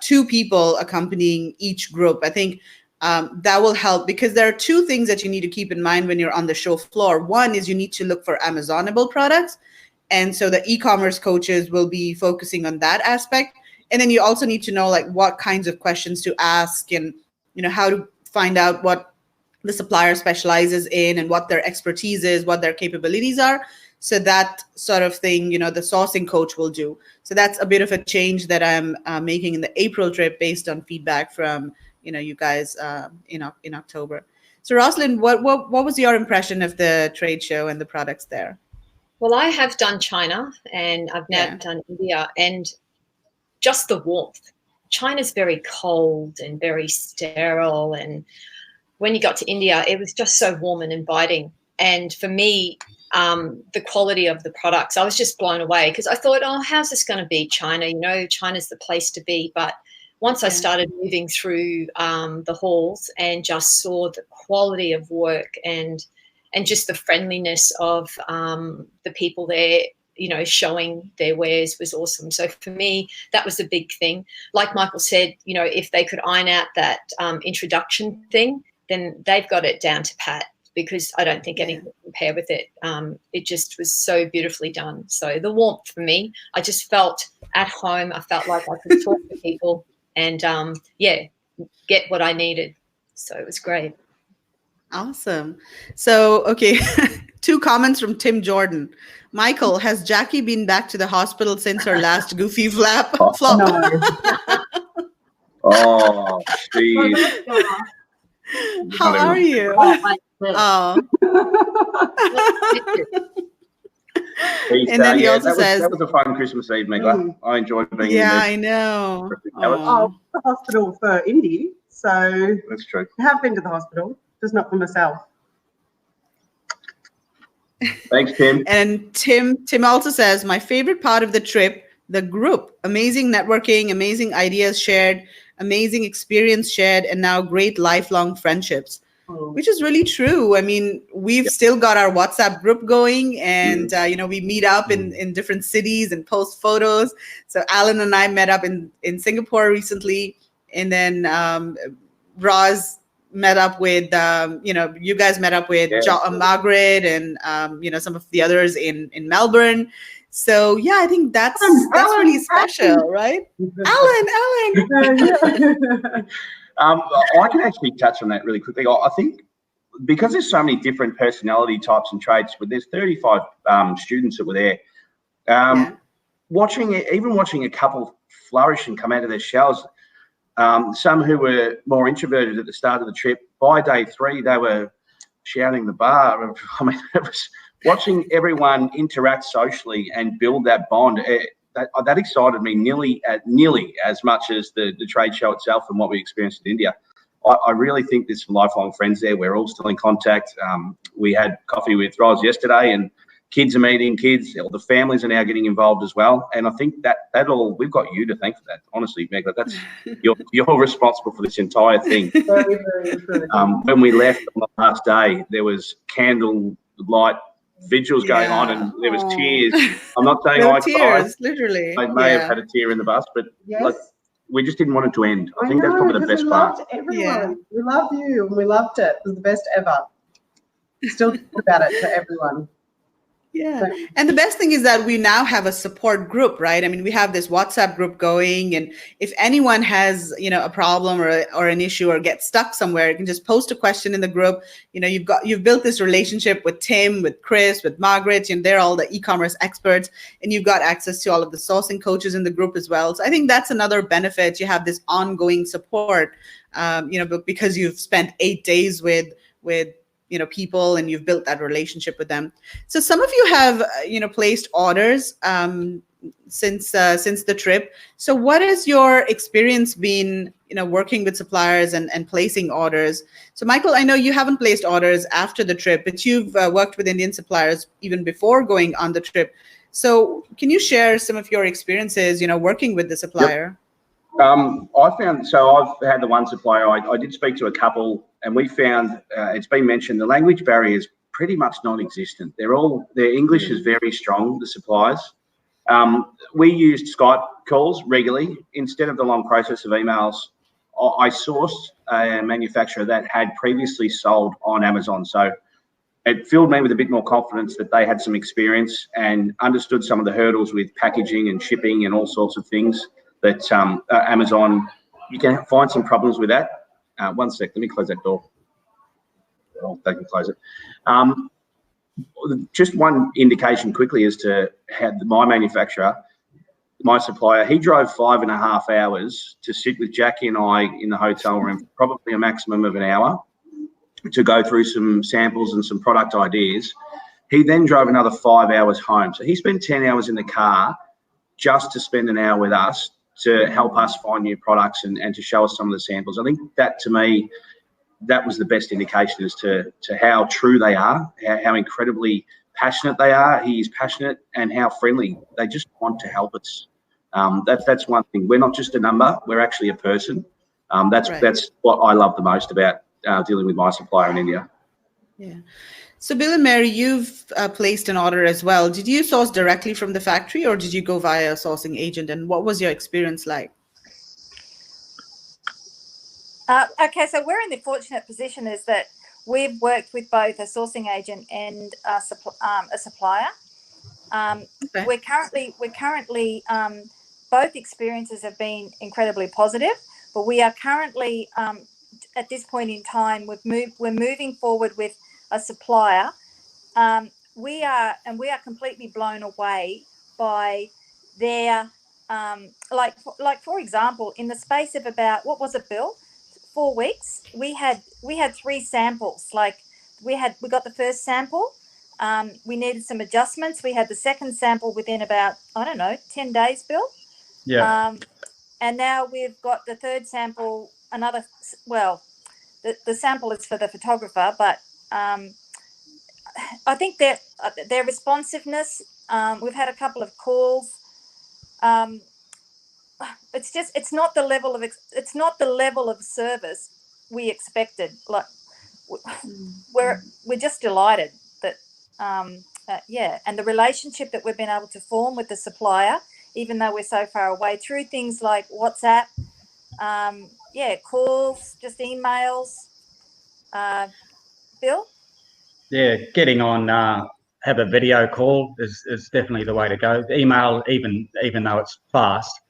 2 people accompanying each group. I think that will help, because there are 2 things that you need to keep in mind when you're on the show floor. One is you need to look for Amazonable products. And so the e-commerce coaches will be focusing on that aspect. And then you also need to know like what kinds of questions to ask and, how to find out what the supplier specializes in and what their expertise is, what their capabilities are. So that sort of thing, the sourcing coach will do. So that's a bit of a change that I'm making in the April trip based on feedback from you guys in October. So Rosalind, what was your impression of the trade show and the products there? Well, I have done China and I've now done India, and just the warmth. China's very cold and very sterile, and when you got to India, it was just so warm and inviting. And for me, the quality of the products, I was just blown away, because I thought, how's this going to be China? China's the place to be. But once I started moving through the halls and just saw the quality of work and just the friendliness of the people there, showing their wares was awesome. So for me, that was the big thing. Like Michael said, if they could iron out that introduction thing, then they've got it down to pat, because I don't think anything can compare with it. It just was so beautifully done. So the warmth for me, I just felt at home. I felt like I could talk to people and, get what I needed. So it was great. Awesome. So, okay, 2 comments from Tim Jordan. Michael, has Jackie been back to the hospital since her last goofy flop? No. Oh, geez. How are you? Oh. And then he also that says, was a fun Christmas Eve, Megla. I enjoyed being in yeah, there. I know. Oh, the hospital for Indy. So That's true. I have been to the hospital, just not for myself. Thanks, Tim. And Tim also says, my favorite part of the trip, the group, amazing networking, amazing ideas shared, amazing experience shared, and now great lifelong friendships, which is really true. I mean, we've still got our WhatsApp group going, and we meet up in different cities and post photos. So Alan and I met up in Singapore recently, and then Roz met up with you guys met up with Margaret and some of the others in Melbourne. So yeah, I think that's really special, right? Alan. I can actually touch on that really quickly. I think because there's so many different personality types and traits, but there's 35 students that were there. Watching a couple flourish and come out of their shells. Some who were more introverted at the start of the trip, by day 3, they were shouting the bar. I mean, it was watching everyone interact socially and build that bond. That excited me nearly as much as the trade show itself and what we experienced in India. I really think there's some lifelong friends there. We're all still in contact. We had coffee with Roz yesterday, and kids are meeting kids. All the families are now getting involved as well. And I think that all, we've got you to thank for that. Honestly, Megla, that's you're responsible for this entire thing. Very, very true. When we left on the last day, there was candlelight vigils going on, and there was tears. I'm not saying I cried. Literally. I may have had a tear in the bus, but we just didn't want it to end. I think that's probably the best part. We loved everyone. We loved you, and we loved it. It was the best ever. Still talk about it to everyone. Yeah. And the best thing is that we now have a support group, right? I mean, we have this WhatsApp group going, and if anyone has, a problem or an issue or gets stuck somewhere, you can just post a question in the group. You've built this relationship with Tim, with Chris, with Margaret, and they're all the e-commerce experts, and you've got access to all of the sourcing coaches in the group as well. So I think that's another benefit. You have this ongoing support, because you've spent 8 days with people, and you've built that relationship with them. So some of you have placed orders since the trip. So what has your experience been working with suppliers and placing orders? So Michael, I know you haven't placed orders after the trip, but you've worked with Indian suppliers even before going on the trip. So can you share some of your experiences working with the supplier? I've had the one supplier. I did speak to a couple, and we found it's been mentioned the language barrier is pretty much non-existent. Their English is very strong, the suppliers. We used Skype calls regularly instead of the long process of emails. I sourced a manufacturer that had previously sold on Amazon, so it filled me with a bit more confidence that they had some experience and understood some of the hurdles with packaging and shipping and all sorts of things that Amazon, you can find some problems with that. One sec, let me close that door. Oh, they can close it. Just one indication quickly as to how my manufacturer, my supplier, he drove 5.5 hours to sit with Jackie and I in the hotel room, probably a maximum of an hour, to go through some samples and some product ideas. He then drove another 5 hours home. So he spent 10 hours in the car just to spend an hour with us to help us find new products and to show us some of the samples. I think that, to me, that was the best indication as to how true they are, how incredibly passionate they are. He is passionate, and how friendly. They just want to help us. That's one thing. We're not just a number. We're actually a person. That's what I love the most about dealing with my supplier in India. Yeah. So Bill and Mary, you've placed an order as well. Did you source directly from the factory, or did you go via a sourcing agent? And what was your experience like? Okay, so we're in the fortunate position is that we've worked with both a sourcing agent and a supplier. Okay. We're currently both experiences have been incredibly positive, but we are currently at this point in time we're moving forward with a supplier. We are completely blown away by their like for example, in the space of about, what was it, Bill? 4 weeks, we had 3 samples. Like we got the first sample, We needed some adjustments. We had the second sample within about, I don't know, 10 days, Bill. Yeah. And now we've got the third sample, the sample is for the photographer, but I think their responsiveness, we've had a couple of calls. It's not the level of service we expected. Like we're just delighted that and the relationship that we've been able to form with the supplier, even though we're so far away, through things like WhatsApp, calls, just emails. Bill? Yeah, getting on, have a video call is definitely the way to go. Email, even though it's fast,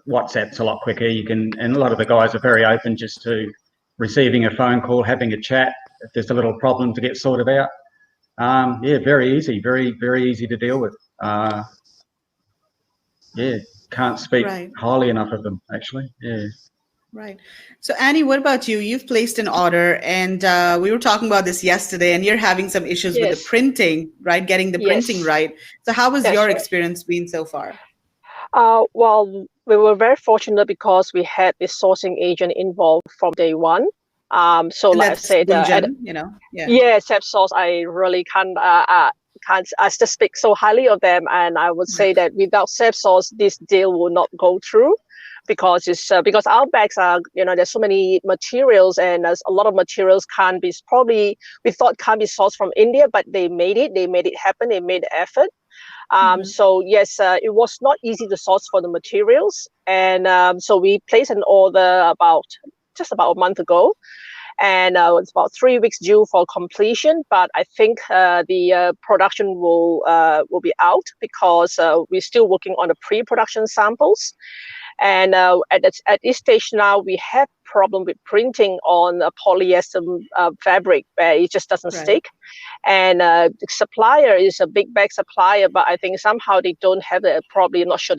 WhatsApp's a lot quicker. And a lot of the guys are very open just to receiving a phone call, having a chat if there's a little problem to get sorted out. Very easy, very, very easy to deal with. Can't speak highly enough of them, actually. Yeah. Right. So Annie, what about you? You've placed an order, and we were talking about this yesterday, and you're having some issues with the printing, right? Getting the printing right. So how has your experience been so far? Well, we were very fortunate because we had the sourcing agent involved from day one. So like I said, Sepsos, I really can't I just speak so highly of them, and I would say that without Sepsos, this deal will not go through, because it's because our bags are, there's so many materials, and there's a lot of materials we thought can't be sourced from India, but they made it happen. They made the effort. So yes, it was not easy to source for the materials, and so we placed an order just about a month ago, and it's about 3 weeks due for completion. But I think the production will be out, because we're still working on the pre-production samples. And at this stage now, we have problem with printing on a polyester fabric where it just doesn't stick. And the supplier is a big bag supplier, but I think somehow they don't have the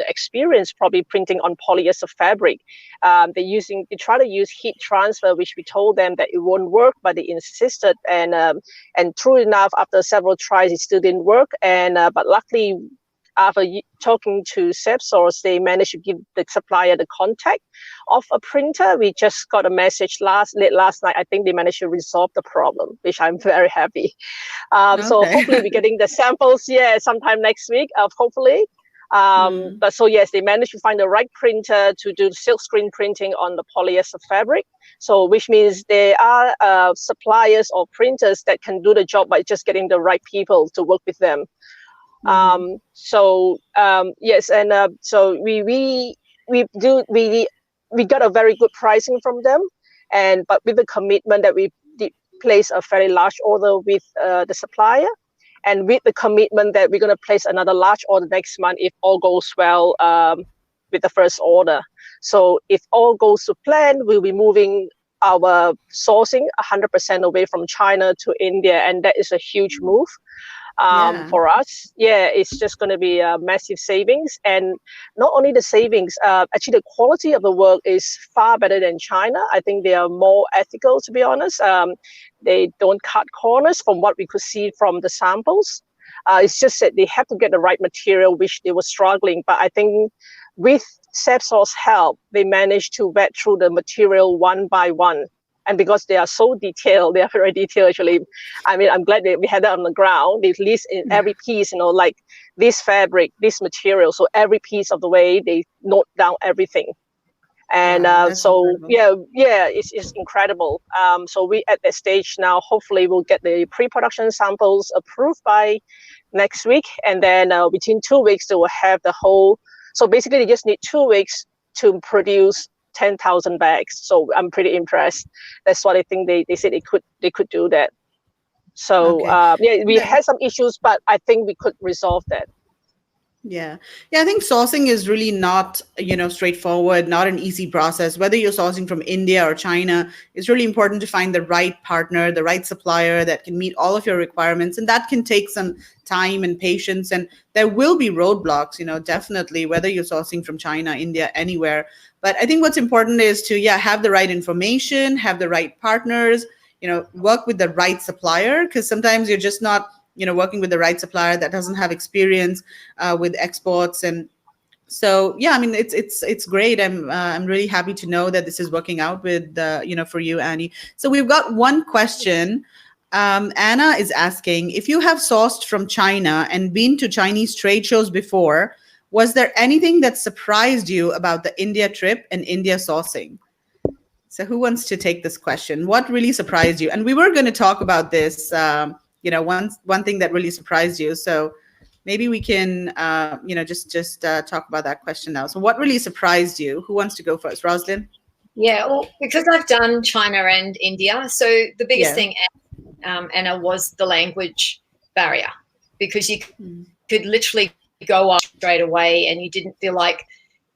experience probably printing on polyester fabric. They try to use heat transfer, which we told them that it won't work, but they insisted. And true enough, after several tries, it still didn't work. And but luckily, after talking to Sepsos, they managed to give the supplier the contact of a printer. We just got a message late last night. I think they managed to resolve the problem, which I'm very happy. So hopefully we're getting the samples, sometime next week, hopefully. But so yes, they managed to find the right printer to do silk screen printing on the polyester fabric. So which means there are suppliers or printers that can do the job by just getting the right people to work with them. So we got a very good pricing from them, but with the commitment that we did place a very large order with the supplier, and with the commitment that we're going to place another large order next month if all goes well with the first order. So if all goes to plan, we'll be moving our sourcing 100% away from China to India, and that is a huge move. For us, it's just going to be a massive savings. And not only the savings, actually the quality of the work is far better than China. I think they are more ethical, to be honest. They don't cut corners from what we could see from the samples. It's just that they have to get the right material, which they were struggling. But I think with Sepsos' help, they managed to vet through the material one by one. And because they are so detailed, they are very detailed, actually. I mean, I'm glad that we had that on the ground. They list in every piece, like this fabric, this material. So every piece of the way, they note down everything. And incredible. It's incredible. So we at that stage now, hopefully we'll get the pre-production samples approved by next week. And then within 2 weeks, they will have the whole. So basically, they just need 2 weeks to produce 10,000 bags. So I'm pretty impressed. That's what I think they said they could do that. So we had some issues, but I think we could resolve that. Yeah, I think sourcing is really not, straightforward, not an easy process. Whether you're sourcing from India or China, it's really important to find the right partner, the right supplier that can meet all of your requirements. And that can take some time and patience. And there will be roadblocks, definitely, whether you're sourcing from China, India, anywhere. But I think what's important is to, have the right information, have the right partners, work with the right supplier, because sometimes you're just not, working with the right supplier that doesn't have experience with exports. And so, yeah, I mean, it's great. I'm really happy to know that this is working out with, for you, Annie. So we've got one question. Anna is asking, if you have sourced from China and been to Chinese trade shows before, was there anything that surprised you about the India trip and India sourcing? So who wants to take this question? What really surprised you? And we were going to talk about this, one thing that really surprised you. So maybe we can, just talk about that question now. So what really surprised you? Who wants to go first? Roslyn? Yeah, well, because I've done China and India, so the biggest thing, Anna, was the language barrier, because you could literally go up straight away and you didn't feel like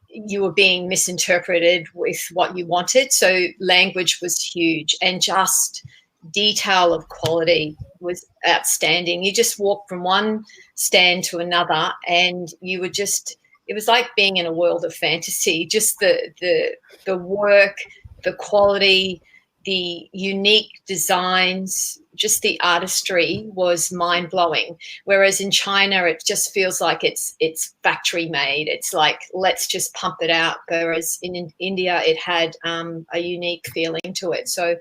you were being misinterpreted with what you wanted. So language was huge, and just detail of quality was outstanding. You just walked from one stand to another and you were just, it was like being in a world of fantasy. Just the work, the quality, the unique designs, just the artistry was mind-blowing. Whereas in China, it just feels like it's factory made. It's like, let's just pump it out. Whereas in India, it had a unique feeling to it. So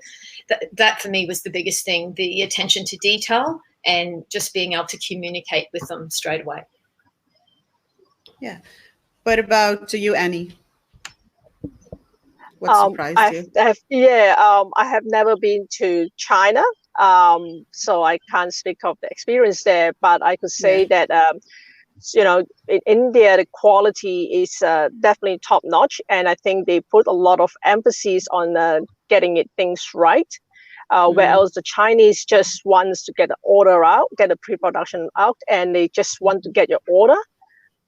that for me was the biggest thing, the attention to detail and just being able to communicate with them straight away. Yeah. What about you, Annie? What surprised you? I have never been to China, so I can't speak of the experience there. But I could say that, in India, the quality is definitely top notch, and I think they put a lot of emphasis on getting things right. Whereas the Chinese just wants to get the order out, get the pre-production out, and they just want to get your order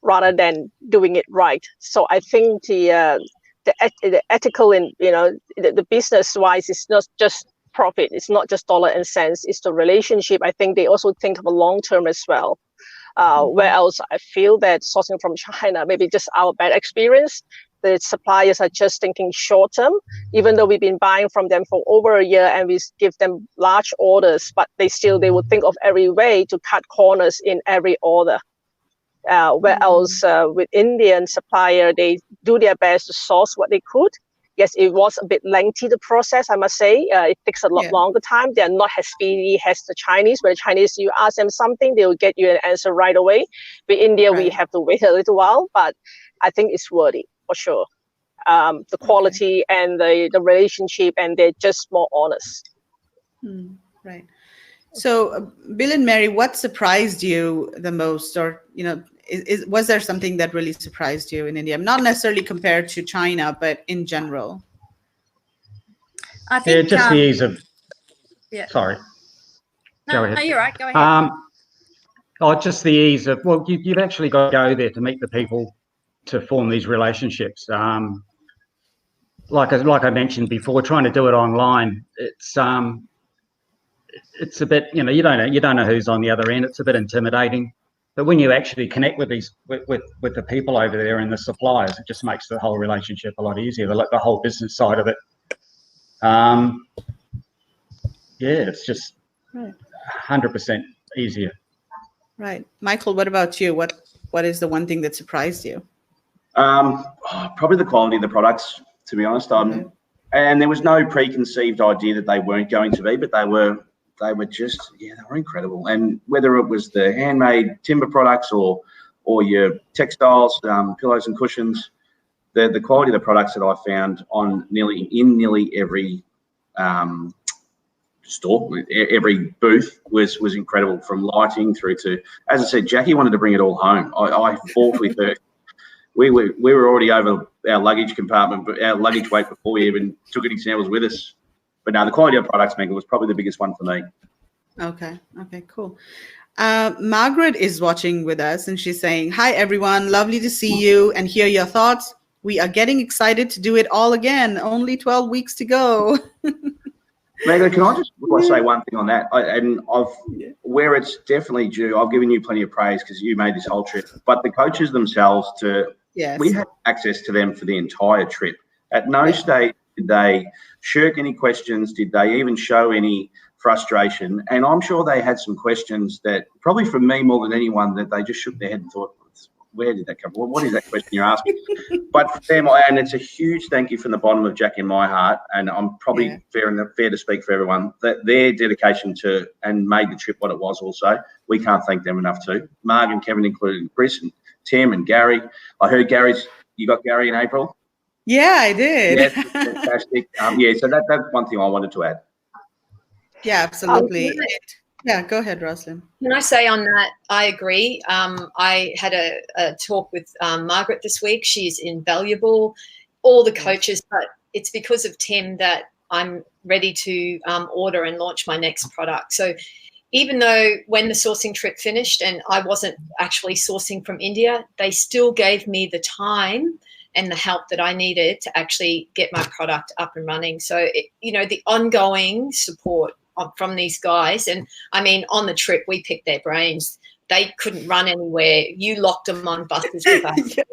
rather than doing it right. So I think the ethical and the business wise, it's not just profit, it's not just dollar and cents, it's the relationship. I think they also think of a long term as well. Whereas I feel that sourcing from China, maybe just our bad experience, the suppliers are just thinking short term, even though we've been buying from them for over a year and we give them large orders, but they would think of every way to cut corners in every order. Whereas with Indian supplier, they do their best to source what they could. Yes, it was a bit lengthy, the process, I must say. It takes a lot longer time. They're not as speedy as the Chinese. Where the Chinese, you ask them something, they will get you an answer right away. With India, we have to wait a little while, but I think it's worthy for sure. The quality and the relationship, and they're just more honest. Right. So, Bill and Mary, what surprised you the most, or was there something that really surprised you in India? Not necessarily compared to China, but in general. I think just the ease of. Sorry. No, you're right. Go ahead. Just the ease of. Well, you've actually got to go there to meet the people to form these relationships. Like I mentioned before, trying to do it online, it's a bit, you don't know who's on the other end. It's a bit intimidating. But when you actually connect with with the people over there and the suppliers, it just makes the whole relationship a lot easier. The whole business side of it. It's just 100% easier. Right, Michael. What about you? What is the one thing that surprised you? Probably the quality of the products, to be honest. And there was no preconceived idea that they weren't going to be, but they were just, they were incredible. And whether it was the handmade timber products or your textiles, pillows and cushions, the quality of the products that I found in nearly every store, every booth was incredible, from lighting through to, as I said, Jackie wanted to bring it all home. I fought with her. We were already over our luggage compartment, but our luggage weight before we even took any samples with us. But no, the quality of products, Megan, was probably the biggest one for me. Okay, cool. Margaret is watching with us, and she's saying, "Hi, everyone. Lovely to see you and hear your thoughts. We are getting excited to do it all again. Only 12 weeks to go." Megan, can I just say one thing on that? Where it's definitely due, I've given you plenty of praise because you made this whole trip. But the coaches themselves, we had access to them for the entire trip. At no stage Did they shirk any questions? Did they even show any frustration? And I'm sure they had some questions that probably from me more than anyone that they just shook their head and thought, where did that come from? What is that question you're asking? But for them, and it's a huge thank you from the bottom of Jack in my heart, and I'm probably fair to speak for everyone, that their dedication to and made the trip what it was also. We can't thank them enough too. Marg and Kevin included, Chris and Tim and Gary. I heard you got Gary in April? Yeah, I did. Yeah, fantastic. So that's one thing I wanted to add. Yeah, absolutely. Yeah, go ahead, Rosalind. Can I say on that, I agree. I had a talk with Margaret this week. She's invaluable, all the coaches, but it's because of Tim that I'm ready to order and launch my next product. So even though when the sourcing trip finished and I wasn't actually sourcing from India, they still gave me the time and the help that I needed to actually get my product up and running. So, the ongoing support from these guys, and I mean, on the trip, we picked their brains. They couldn't run anywhere. You locked them on buses with us. They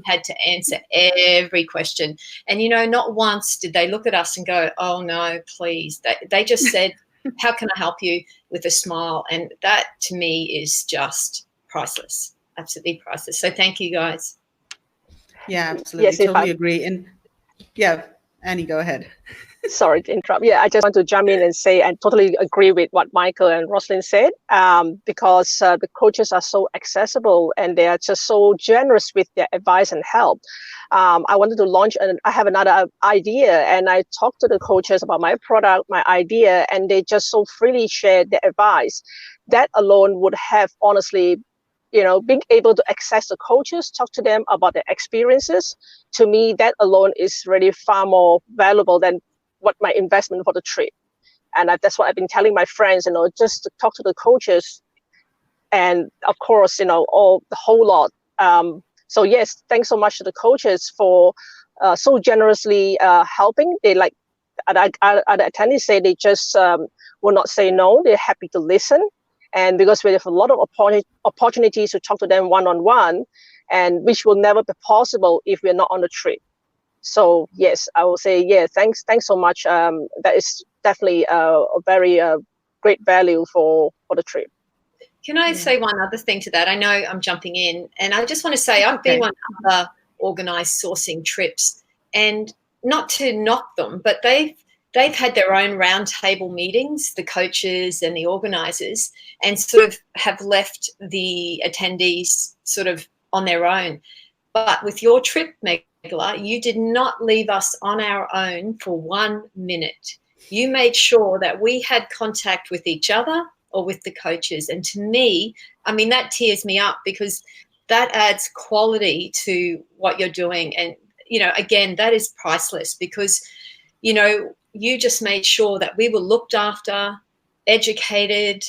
had to answer every question. And, not once did they look at us and go, oh, no, please. They just said, how can I help you, with a smile? And that, to me, is just priceless, absolutely priceless. So thank you, guys. Yeah, absolutely. Yes, totally agree. And yeah, Annie, go ahead. Sorry to interrupt. Yeah, I just want to jump in and say I totally agree with what Michael and Rosalind said, because the coaches are so accessible and they are just so generous with their advice and help. I wanted to launch, and I have another idea, and I talked to the coaches about my product, my idea, and they just so freely shared their advice. That alone would have, honestly, being able to access the coaches, talk to them about their experiences. To me, that alone is really far more valuable than what my investment for the trip. And that's what I've been telling my friends, just to talk to the coaches. And of course, the whole lot. So yes, thanks so much to the coaches for so generously helping. They other attendees say they just will not say no. They're happy to listen. And because we have a lot of opportunities to talk to them one-on-one, and which will never be possible if we're not on the trip. So yes, I will say, thanks so much. That is definitely a very great value for the trip. Can I say one other thing to that? I know I'm jumping in, and I just want to say I've been on other organised sourcing trips, and not to knock them, but they've had their own roundtable meetings, the coaches and the organisers, and sort of have left the attendees sort of on their own. But with your trip, Megala, you did not leave us on our own for 1 minute. You made sure that we had contact with each other or with the coaches. And to me, I mean, that tears me up, because that adds quality to what you're doing. And, again, that is priceless, because, you just made sure that we were looked after, educated,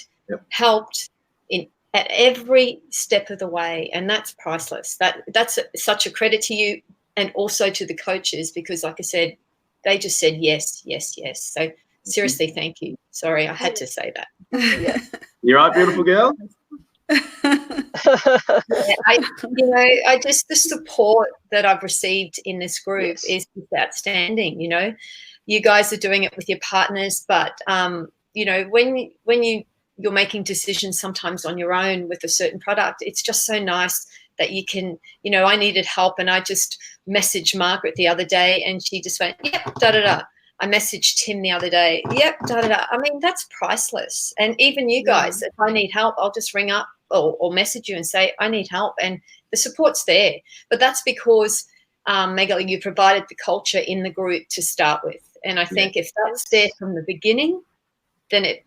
helped at every step of the way, and that's priceless. That's such a credit to you, and also to the coaches, because, like I said, they just said yes, yes, yes. So seriously, thank you. Sorry, I had to say that. Yeah. You're right, beautiful girl. I just, the support that I've received in this group is outstanding. You guys are doing it with your partners, but when you're making decisions sometimes on your own with a certain product, it's just so nice that you can, I needed help, and I just messaged Margaret the other day, and she just went, yep, da-da-da. I messaged Tim the other day, yep, da-da-da. I mean, that's priceless. And even you guys, if I need help, I'll just ring up or message you and say, I need help, and the support's there. But that's because, Megala, you provided the culture in the group to start with. And I think if that's there from the beginning, then it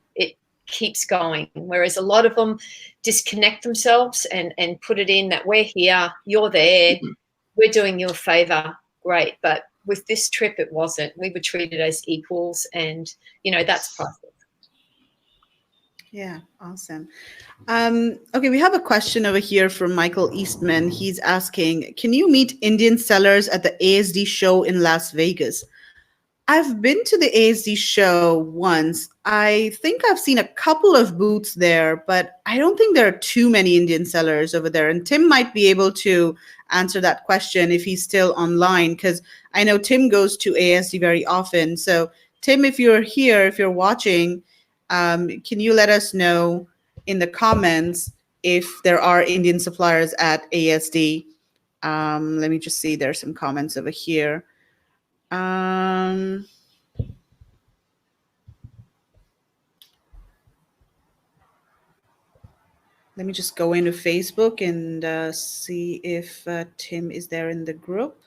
keeps going. Whereas a lot of them disconnect themselves and put it in that we're here, you're there, we're doing you a favour, great. But with this trip, it wasn't. We were treated as equals, and, that's priceless. Yeah, awesome. Okay, we have a question over here from Michael Eastman. He's asking, can you meet Indian sellers at the ASD show in Las Vegas? I've been to the ASD show once. I think I've seen a couple of booths there, but I don't think there are too many Indian sellers over there. And Tim might be able to answer that question if he's still online, because I know Tim goes to ASD very often. So, Tim, if you're here, if you're watching, can you let us know in the comments if there are Indian suppliers at ASD? Let me just see. There's some comments over here. Let me just go into Facebook and see if Tim is there in the group.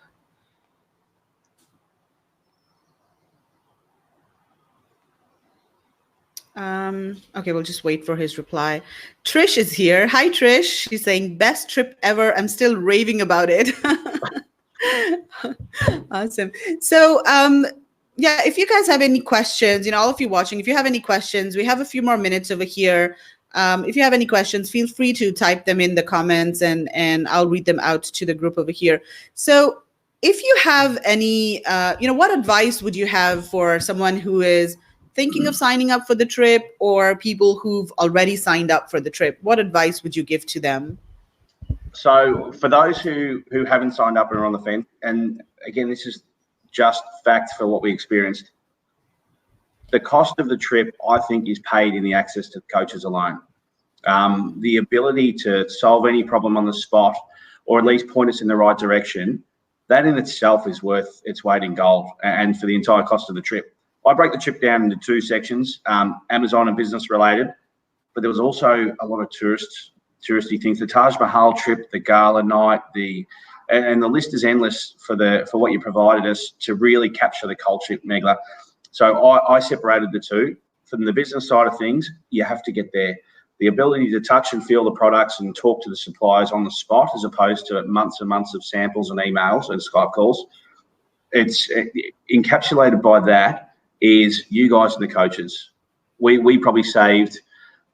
Okay, we'll just wait for his reply. Trish is here. Hi, Trish. She's saying, best trip ever. I'm still raving about it. Awesome. So, yeah, if you guys have any questions, all of you watching, if you have any questions, we have a few more minutes over here. If you have any questions, feel free to type them in the comments and I'll read them out to the group over here. So if you have any, what advice would you have for someone who is thinking of signing up for the trip or people who've already signed up for the trip? What advice would you give to them? So for those who haven't signed up and are on the fence, and again, this is just fact for what we experienced, the cost of the trip, I think, is paid in the access to the coaches alone. The ability to solve any problem on the spot or at least point us in the right direction, that in itself is worth its weight in gold and for the entire cost of the trip. I break the trip down into two sections, Amazon and business related, but there was also a lot of touristy things. The Taj Mahal trip, the gala night, and the list is endless for what you provided us to really capture the culture, Megla. So I separated the two. From the business side of things, you have to get there. The ability to touch and feel the products and talk to the suppliers on the spot, as opposed to months and months of samples and emails and Skype calls. It's encapsulated by that is you guys and the coaches. We probably saved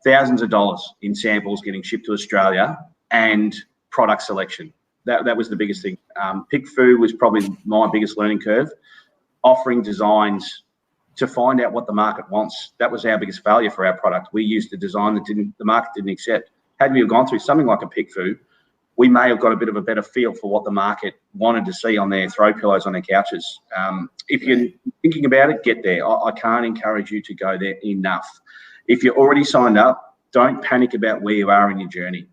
thousands of dollars in samples getting shipped to Australia and product selection. That was the biggest thing. Pick food was probably my biggest learning curve. Offering designs to find out what the market wants. That was our biggest failure for our product. We used a design that the market didn't accept. Had we have gone through something like a pick food, we may have got a bit of a better feel for what the market wanted to see on their throw pillows on their couches. If you're thinking about it, get there. I can't encourage you to go there enough. If you're already signed up, don't panic about where you are in your journey.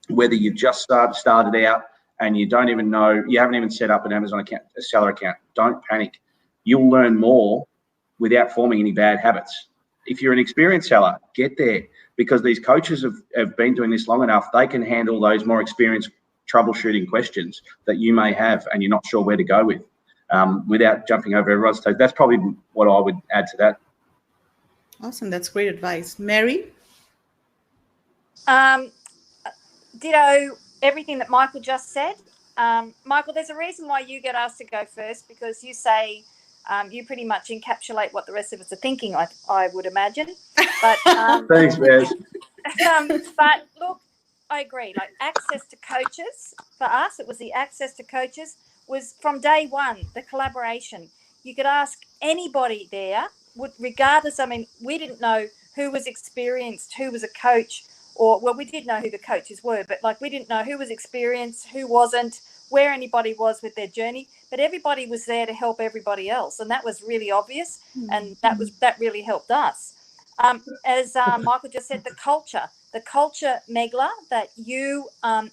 Whether you've just started out and you don't even know, you haven't even set up an Amazon account, a seller account, don't panic. You'll learn more without forming any bad habits. If you're an experienced seller, get there, because these coaches have been doing this long enough. They can handle those more experienced troubleshooting questions that you may have and you're not sure where to go with without jumping over everyone's toes. That's probably what I would add to that. Awesome. That's great advice. Mary? Ditto everything that Michael just said. Michael, there's a reason why you get asked to go first, because you say you pretty much encapsulate what the rest of us are thinking, I would imagine. But Thanks, Maz. But look, I agree. Like, access to coaches, for us, it was the access to coaches was from day one, the collaboration. You could ask anybody there, regardless. I mean, we didn't know who was experienced, who was a coach, we did know who the coaches were, but like, we didn't know who was experienced, who wasn't, where anybody was with their journey, but everybody was there to help everybody else, and that was really obvious, and that really helped us. As Michael just said, the culture, Megla, that you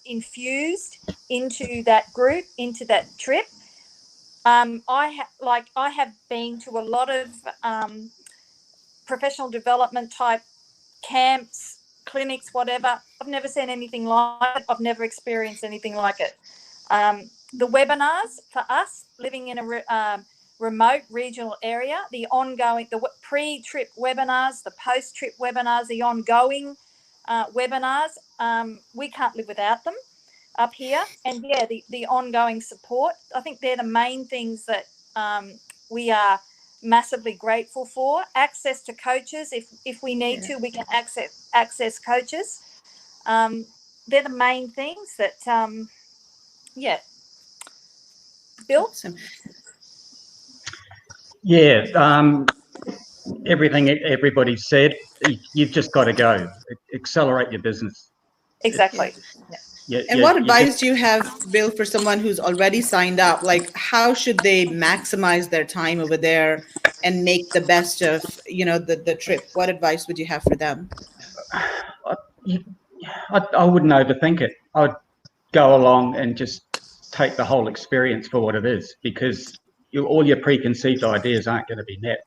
infused into that group, into that trip. I have been to a lot of professional development type camps, clinics, whatever. I've never seen anything like it. I've never experienced anything like it. The webinars for us living in a remote regional area, the ongoing, the pre-trip webinars, the post-trip webinars, the ongoing webinars, we can't live without them up here. And yeah, the ongoing support, I think they're the main things that we are massively grateful for. Access to coaches, if we need to, we can access coaches. They're the main things that Bill? Awesome. Yeah, everything everybody said, you've just got to go. Accelerate your business. Exactly. And what advice do you have, Bill, for someone who's already signed up? Like, how should they maximize their time over there and make the best of, the trip? What advice would you have for them? I wouldn't overthink it. I'd go along and just take the whole experience for what it is, because all your preconceived ideas aren't going to be met.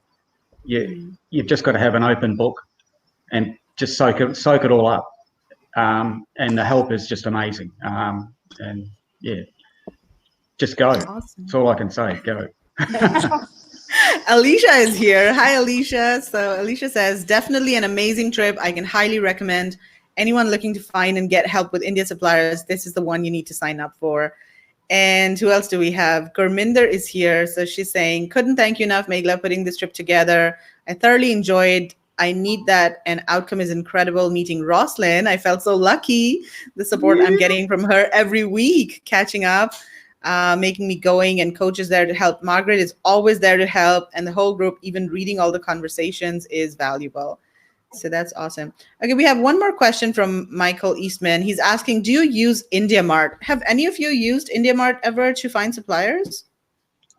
You've just got to have an open book and just soak it all up. And the help is just amazing. And yeah, just go. Awesome. That's all I can say. Go. Alicia is here. Hi, Alicia. So Alicia says, definitely an amazing trip. I can highly recommend anyone looking to find and get help with India suppliers. This is the one you need to sign up for. And who else do we have? Gurminder is here. So she's saying, couldn't thank you enough, Meghla, putting this trip together. I thoroughly enjoyed. I need that, and outcome is incredible. Meeting Roslyn, I felt so lucky. The support I'm getting from her every week, catching up, making me going, and coaches there to help. Margaret is always there to help, and the whole group, even reading all the conversations, is valuable. So that's awesome. Okay, we have one more question from Michael Eastman. He's asking, do you use IndiaMart? Have any of you used IndiaMart ever to find suppliers?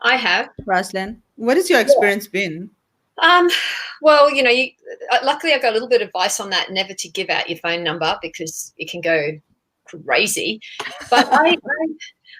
I have. Roslyn, what has your experience been? Well, luckily I got a little bit of advice on that, never to give out your phone number because it can go crazy. But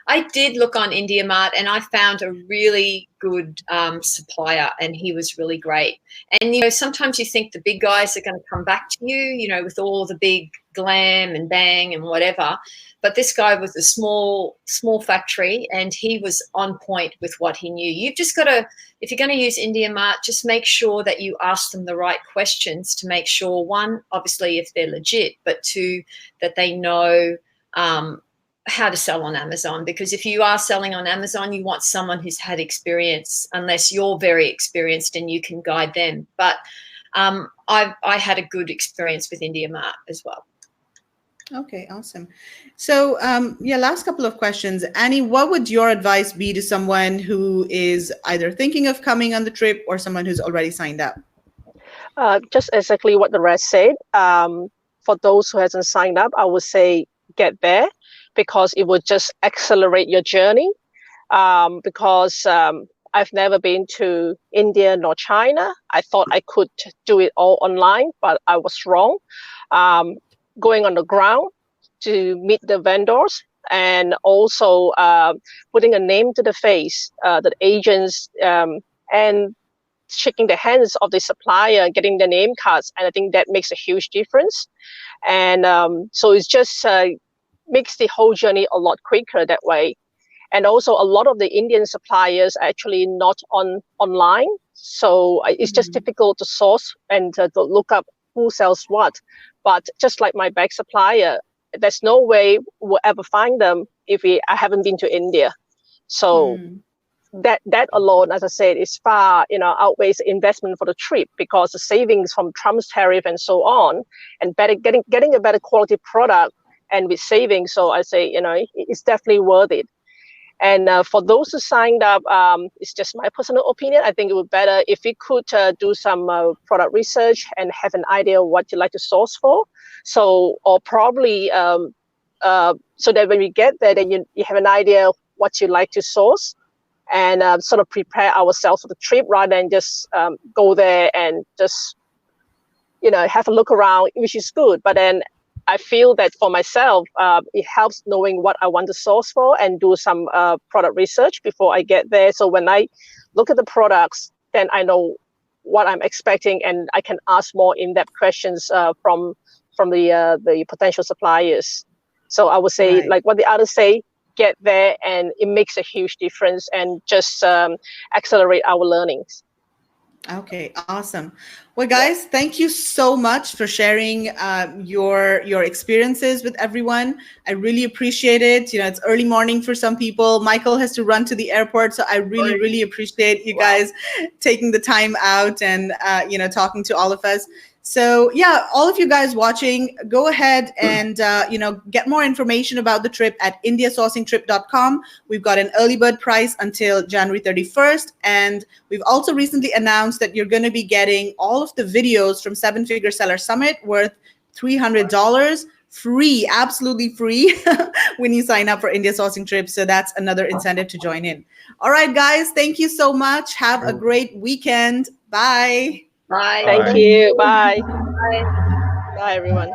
I did look on IndiaMart, and I found a really good supplier, and he was really great. And, sometimes you think the big guys are going to come back to you, with all the big glam and bang and whatever. But this guy was a small factory, and he was on point with what he knew. You've just got to, if you're going to use IndiaMart, just make sure that you ask them the right questions to make sure, one, obviously, if they're legit, but two, that they know how to sell on Amazon. Because if you are selling on Amazon, you want someone who's had experience, unless you're very experienced and you can guide them. But I had a good experience with IndiaMart as well. Okay, awesome. So last couple of questions. Annie, what would your advice be to someone who is either thinking of coming on the trip or someone who's already signed up? Just exactly what the rest said. For those who hasn't signed up, I would say get there, because it will just accelerate your journey. Because I've never been to India nor China. I thought I could do it all online, but I was wrong. Going on the ground to meet the vendors, and also putting a name to the face, the agents, and shaking the hands of the supplier, getting the name cards. And I think that makes a huge difference. And so it's just makes the whole journey a lot quicker that way. And also a lot of the Indian suppliers are actually not online. So it's just difficult to source and to look up who sells what. But just like my bag supplier, there's no way we'll ever find them if I haven't been to India. So that alone, as I said, is far outweighs the investment for the trip, because the savings from Trump's tariff and so on, and getting a better quality product and with savings. So I say it's definitely worth it. And for those who signed up, it's just my personal opinion. I think it would be better if we could do some product research and have an idea of what you like to source for. So, or probably so that when we get there, then you have an idea of what you like to source, and sort of prepare ourselves for the trip rather than just go there and just have a look around, which is good. But then I feel that for myself, it helps knowing what I want to source for and do some product research before I get there. So when I look at the products, then I know what I'm expecting, and I can ask more in-depth questions from the potential suppliers. So I would say, like what the others say, get there, and it makes a huge difference, and just accelerate our learnings. Okay, awesome. Well, guys, thank you so much for sharing your experiences with everyone. I really appreciate it. It's early morning for some people. Michael has to run to the airport, so I really appreciate you guys taking the time out and talking to all of us. So yeah, all of you guys watching, go ahead and get more information about the trip at indiasourcingtrip.com. We've got an early bird price until January 31st, and we've also recently announced that you're going to be getting all of the videos from Seven Figure Seller Summit worth $300 free, absolutely free, when you sign up for India Sourcing Trip. So that's another incentive to join in. All right, guys, thank you so much. Have a great weekend. Bye. Bye. Thank you. Bye. Bye. Bye, everyone.